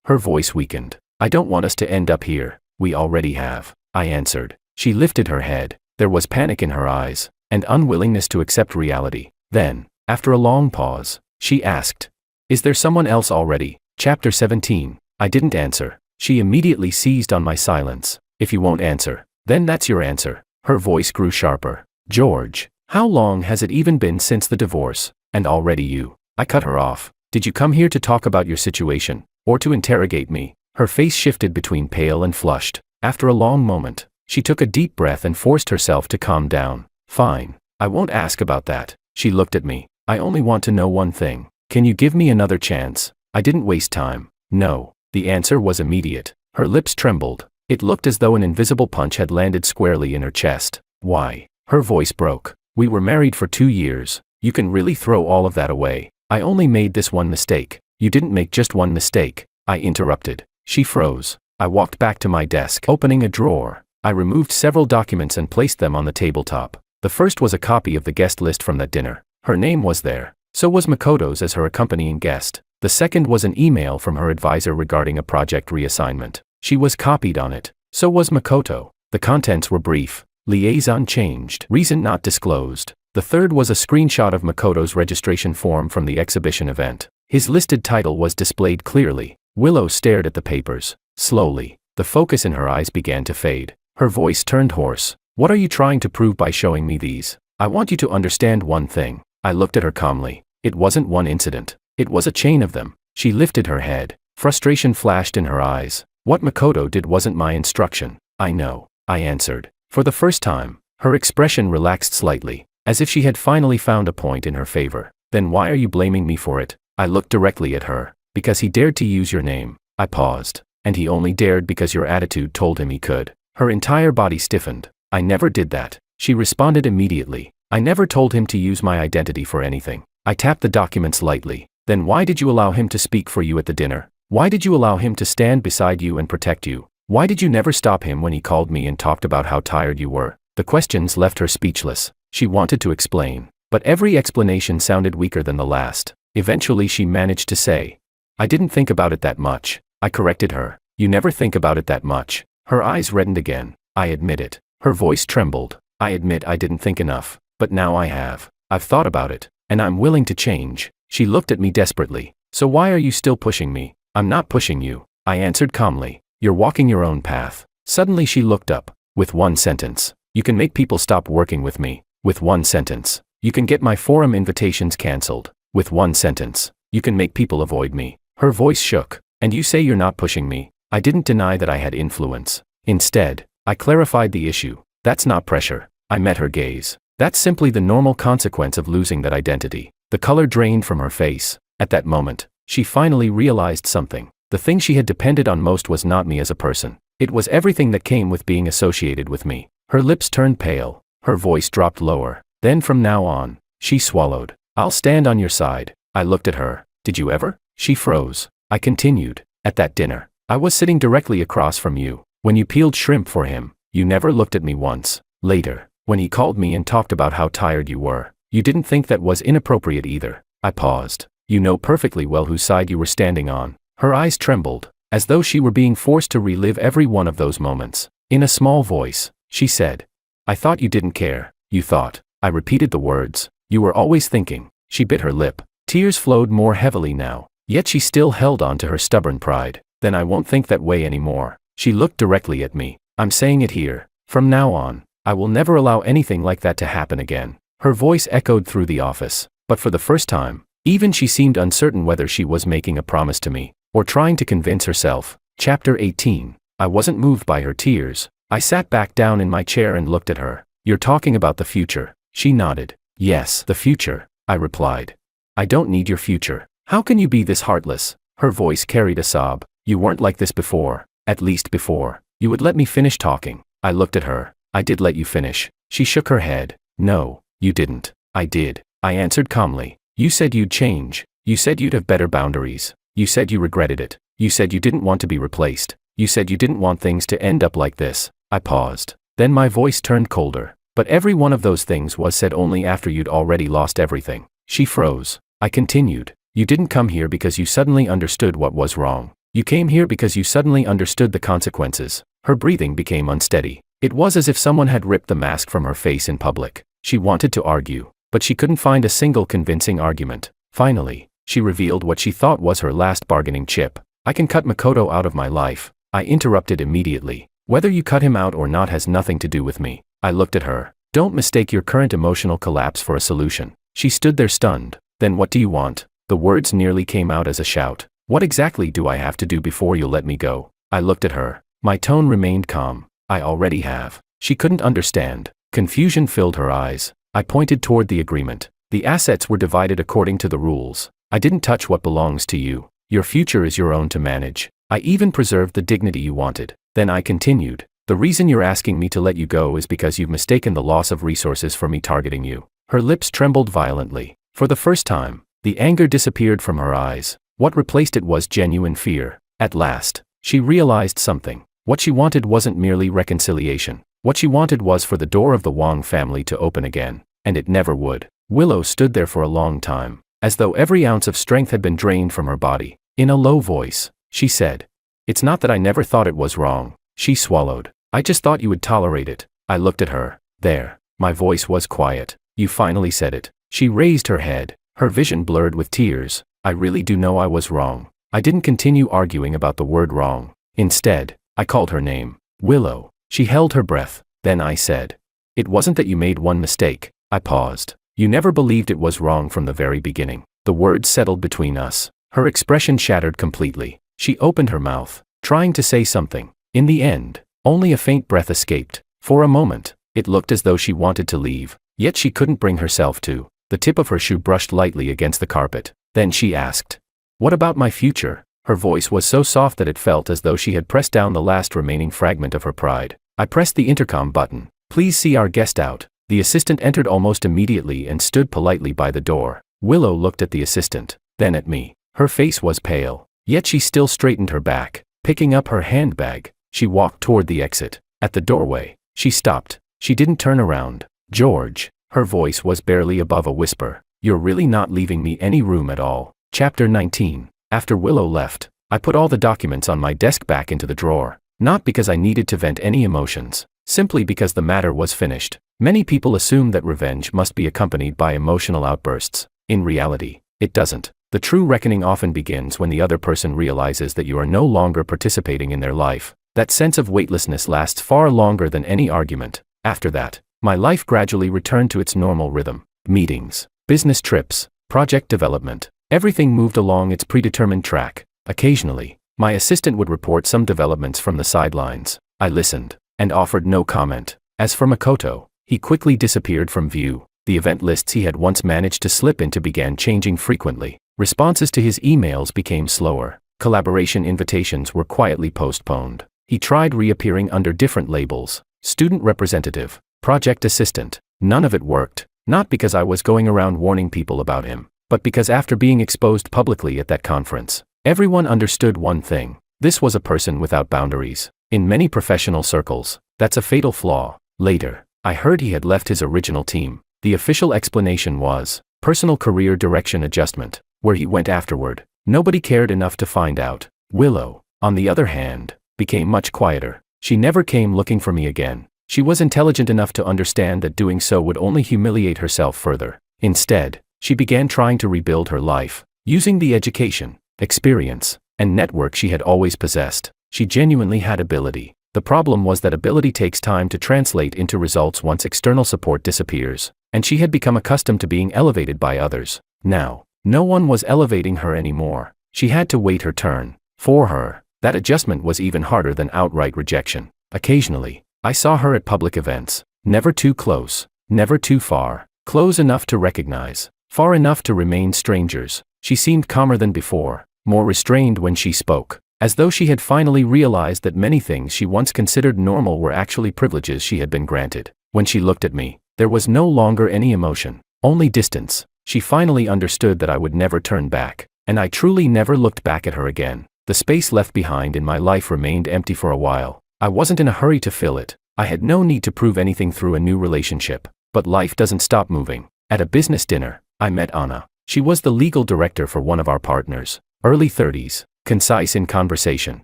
Her voice weakened. "I don't want us to end up here. We already have." I answered. She lifted her head. There was panic in her eyes, and unwillingness to accept reality. Then, after a long pause, she asked, "Is there someone else already?" Chapter 17. I didn't answer. She immediately seized on my silence. "If you won't answer, then that's your answer." Her voice grew sharper. "George, how long has it even been since the divorce? And already you..." I cut her off. "Did you come here to talk about your situation, or to interrogate me?" Her face shifted between pale and flushed. After a long moment, she took a deep breath and forced herself to calm down. "Fine. I won't ask about that." She looked at me. "I only want to know one thing. Can you give me another chance?" I didn't waste time. "No." The answer was immediate. Her lips trembled. It looked as though an invisible punch had landed squarely in her chest. "Why?" Her voice broke. "We were married for 2 years. You can really throw all of that away. I only made this one mistake." "You didn't make just one mistake," I interrupted. She froze. I walked back to my desk. Opening a drawer, I removed several documents and placed them on the tabletop. The first was a copy of the guest list from that dinner. Her name was there. So was Makoto's as her accompanying guest. The second was an email from her advisor regarding a project reassignment. She was copied on it. So was Makoto. The contents were brief. Liaison changed. Reason not disclosed. The third was a screenshot of Makoto's registration form from the exhibition event. His listed title was displayed clearly. Willow stared at the papers. Slowly, the focus in her eyes began to fade. Her voice turned hoarse. "What are you trying to prove by showing me these? I want you to understand one thing." I looked at her calmly. It wasn't one incident. It was a chain of them. She lifted her head. Frustration flashed in her eyes. "What Makoto did wasn't my instruction." "I know," I answered. For the first time, her expression relaxed slightly, as if she had finally found a point in her favor. "Then why are you blaming me for it?" I looked directly at her. "Because he dared to use your name." I paused. "And he only dared because your attitude told him he could." Her entire body stiffened. "I never did that." She responded immediately. "I never told him to use my identity for anything." I tapped the documents lightly. "Then why did you allow him to speak for you at the dinner? Why did you allow him to stand beside you and protect you? Why did you never stop him when he called me and talked about how tired you were?" The questions left her speechless. She wanted to explain, but every explanation sounded weaker than the last. Eventually she managed to say, "I didn't think about it that much." I corrected her. "You never think about it that much." Her eyes reddened again. "I admit it." Her voice trembled. "I admit I didn't think enough, but now I have. I've thought about it, and I'm willing to change." She looked at me desperately. "So why are you still pushing me?" "I'm not pushing you," I answered calmly. "You're walking your own path." Suddenly she looked up. "With one sentence, you can make people stop working with me. With one sentence, you can get my forum invitations cancelled. With one sentence, you can make people avoid me." Her voice shook. "And you say you're not pushing me?" I didn't deny that I had influence. Instead, I clarified the issue. "That's not pressure." I met her gaze. "That's simply the normal consequence of losing that identity." The color drained from her face. At that moment, she finally realized something. The thing she had depended on most was not me as a person. It was everything that came with being associated with me. Her lips turned pale. Her voice dropped lower. "Then from now on," she swallowed, "I'll stand on your side." I looked at her. "Did you ever?" She froze. I continued. "At that dinner, I was sitting directly across from you. When you peeled shrimp for him, you never looked at me once. Later, when he called me and talked about how tired you were, you didn't think that was inappropriate either." I paused. "You know perfectly well whose side you were standing on." Her eyes trembled, as though she were being forced to relive every one of those moments. In a small voice, she said, "I thought you didn't care." "You thought." I repeated the words. "You were always thinking." She bit her lip. Tears flowed more heavily now. Yet she still held on to her stubborn pride. "Then I won't think that way anymore." She looked directly at me. "I'm saying it here. From now on, I will never allow anything like that to happen again." Her voice echoed through the office. But for the first time, even she seemed uncertain whether she was making a promise to me, or trying to convince herself. Chapter 18. I wasn't moved by her tears. I sat back down in my chair and looked at her. "You're talking about the future." She nodded. "Yes, the future," I replied. "I don't need your future. How can you be this heartless?" Her voice carried a sob. "You weren't like this before. At least before. You would let me finish talking." I looked at her. "I did let you finish." She shook her head. "No, you didn't." "I did," I answered calmly. "You said you'd change. You said you'd have better boundaries. You said you regretted it. You said you didn't want to be replaced. You said you didn't want things to end up like this." I paused. Then my voice turned colder. "But every one of those things was said only after you'd already lost everything." She froze. I continued. "You didn't come here because you suddenly understood what was wrong. You came here because you suddenly understood the consequences." Her breathing became unsteady. It was as if someone had ripped the mask from her face in public. She wanted to argue, but she couldn't find a single convincing argument. Finally, she revealed what she thought was her last bargaining chip. I can cut Makoto out of my life. I interrupted immediately. Whether you cut him out or not has nothing to do with me. I looked at her. Don't mistake your current emotional collapse for a solution. She stood there stunned. Then what do you want? The words nearly came out as a shout. What exactly do I have to do before you'll let me go? I looked at her. My tone remained calm. I already have. She couldn't understand. Confusion filled her eyes. I pointed toward the agreement. The assets were divided according to the rules. I didn't touch what belongs to you. Your future is your own to manage. I even preserved the dignity you wanted. Then I continued. The reason you're asking me to let you go is because you've mistaken the loss of resources for me targeting you. Her lips trembled violently. For the first time, the anger disappeared from her eyes. What replaced it was genuine fear. At last, she realized something. What she wanted wasn't merely reconciliation. What she wanted was for the door of the Wang family to open again. And it never would. Willow stood there for a long time, as though every ounce of strength had been drained from her body. In a low voice, she said, "It's not that I never thought it was wrong." She swallowed. "I just thought you would tolerate it." I looked at her. There. My voice was quiet. "You finally said it." She raised her head. Her vision blurred with tears. "I really do know I was wrong." I didn't continue arguing about the word wrong. Instead, I called her name. Willow. She held her breath. Then I said, "It wasn't that you made one mistake." I paused. "You never believed it was wrong from the very beginning." The words settled between us. Her expression shattered completely. She opened her mouth, trying to say something. In the end, only a faint breath escaped. For a moment, it looked as though she wanted to leave, yet she couldn't bring herself to. The tip of her shoe brushed lightly against the carpet. Then she asked, "What about my future?" Her voice was so soft that it felt as though she had pressed down the last remaining fragment of her pride. I pressed the intercom button. "Please see our guest out." The assistant entered almost immediately and stood politely by the door. Willow looked at the assistant, then at me. Her face was pale, yet she still straightened her back. Picking up her handbag, she walked toward the exit. At the doorway, she stopped. She didn't turn around. "George," her voice was barely above a whisper, "you're really not leaving me any room at all." Chapter 19. After Willow left, I put all the documents on my desk back into the drawer. Not because I needed to vent any emotions, simply because the matter was finished. Many people assume that revenge must be accompanied by emotional outbursts. In reality, it doesn't. The true reckoning often begins when the other person realizes that you are no longer participating in their life. That sense of weightlessness lasts far longer than any argument. After that, my life gradually returned to its normal rhythm. Meetings, business trips, project development. Everything moved along its predetermined track. Occasionally, my assistant would report some developments from the sidelines. I listened, and offered no comment. As for Makoto, he quickly disappeared from view. The event lists he had once managed to slip into began changing frequently. Responses to his emails became slower. Collaboration invitations were quietly postponed. He tried reappearing under different labels: student representative, project assistant. None of it worked. Not because I was going around warning people about him, but because after being exposed publicly at that conference, everyone understood one thing: this was a person without boundaries. In many professional circles, that's a fatal flaw. Later, I heard he had left his original team. The official explanation was personal career direction adjustment. Where he went afterward, nobody cared enough to find out. Willow, on the other hand, became much quieter. She never came looking for me again. She was intelligent enough to understand that doing so would only humiliate herself further. Instead, she began trying to rebuild her life, using the education, experience, and network she had always possessed. She genuinely had ability. The problem was that ability takes time to translate into results once external support disappears, and she had become accustomed to being elevated by others. Now, no one was elevating her anymore. She had to wait her turn. For her, that adjustment was even harder than outright rejection. Occasionally, I saw her at public events. Never too close, never too far. Close enough to recognize, far enough to remain strangers. She seemed calmer than before, more restrained when she spoke, as though she had finally realized that many things she once considered normal were actually privileges she had been granted. When she looked at me, there was no longer any emotion, only distance. She finally understood that I would never turn back, and I truly never looked back at her again. The space left behind in my life remained empty for a while. I wasn't in a hurry to fill it. I had no need to prove anything through a new relationship. But life doesn't stop moving. At a business dinner, I met Anna. She was the legal director for one of our partners. Early 30s, concise in conversation,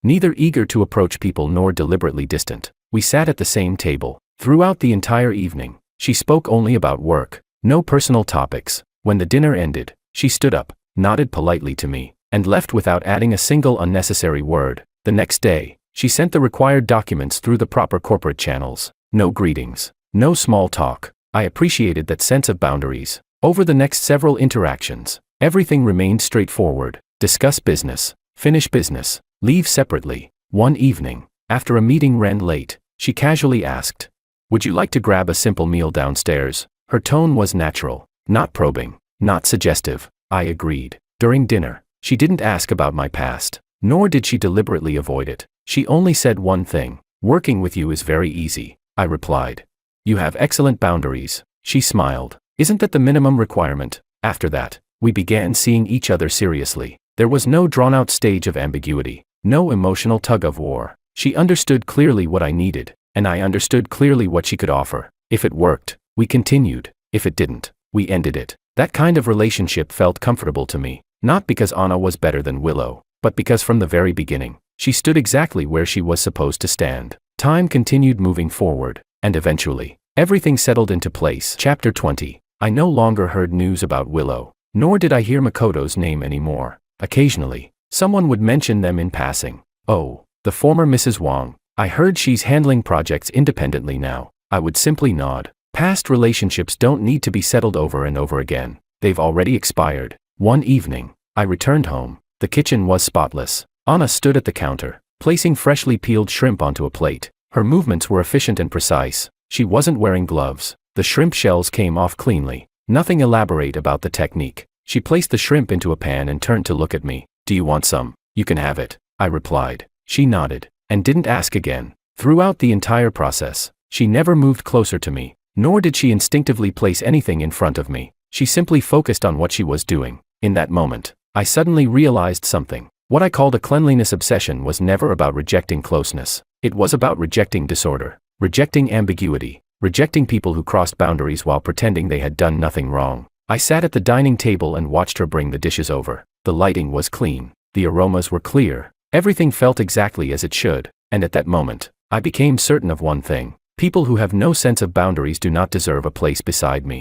neither eager to approach people nor deliberately distant. We sat at the same table. Throughout the entire evening, she spoke only about work, no personal topics. When the dinner ended, she stood up, nodded politely to me, and left without adding a single unnecessary word. The next day, she sent the required documents through the proper corporate channels. No greetings, no small talk. I appreciated that sense of boundaries. Over the next several interactions, everything remained straightforward. Discuss business, finish business, leave separately. One evening, after a meeting ran late, she casually asked, "Would you like to grab a simple meal downstairs?" Her tone was natural, not probing, not suggestive. I agreed. During dinner, she didn't ask about my past, nor did she deliberately avoid it. She only said one thing: "Working with you is very easy." I replied, "You have excellent boundaries." She smiled. "Isn't that the minimum requirement?" After that, we began seeing each other seriously. There was no drawn-out stage of ambiguity, no emotional tug-of-war. She understood clearly what I needed, and I understood clearly what she could offer. If it worked, we continued. If it didn't, we ended it. That kind of relationship felt comfortable to me, not because Anna was better than Willow, but because from the very beginning, she stood exactly where she was supposed to stand. Time continued moving forward, and eventually, everything settled into place. Chapter 20. I no longer heard news about Willow, nor did I hear Makoto's name anymore. Occasionally, someone would mention them in passing. "Oh, the former Mrs. Wang. I heard she's handling projects independently now." I would simply nod. Past relationships don't need to be settled over and over again. They've already expired. One evening, I returned home. The kitchen was spotless. Anna stood at the counter, placing freshly peeled shrimp onto a plate. Her movements were efficient and precise. She wasn't wearing gloves. The shrimp shells came off cleanly. Nothing elaborate about the technique. She placed the shrimp into a pan and turned to look at me. "Do you want some?" "You can have it," I replied. She nodded, and didn't ask again. Throughout the entire process, she never moved closer to me, nor did she instinctively place anything in front of me. She simply focused on what she was doing. In that moment, I suddenly realized something. What I called a cleanliness obsession was never about rejecting closeness. It was about rejecting disorder, rejecting ambiguity, rejecting people who crossed boundaries while pretending they had done nothing wrong. I sat at the dining table and watched her bring the dishes over. The lighting was clean. The aromas were clear. Everything felt exactly as it should. And at that moment, I became certain of one thing. People who have no sense of boundaries do not deserve a place beside me.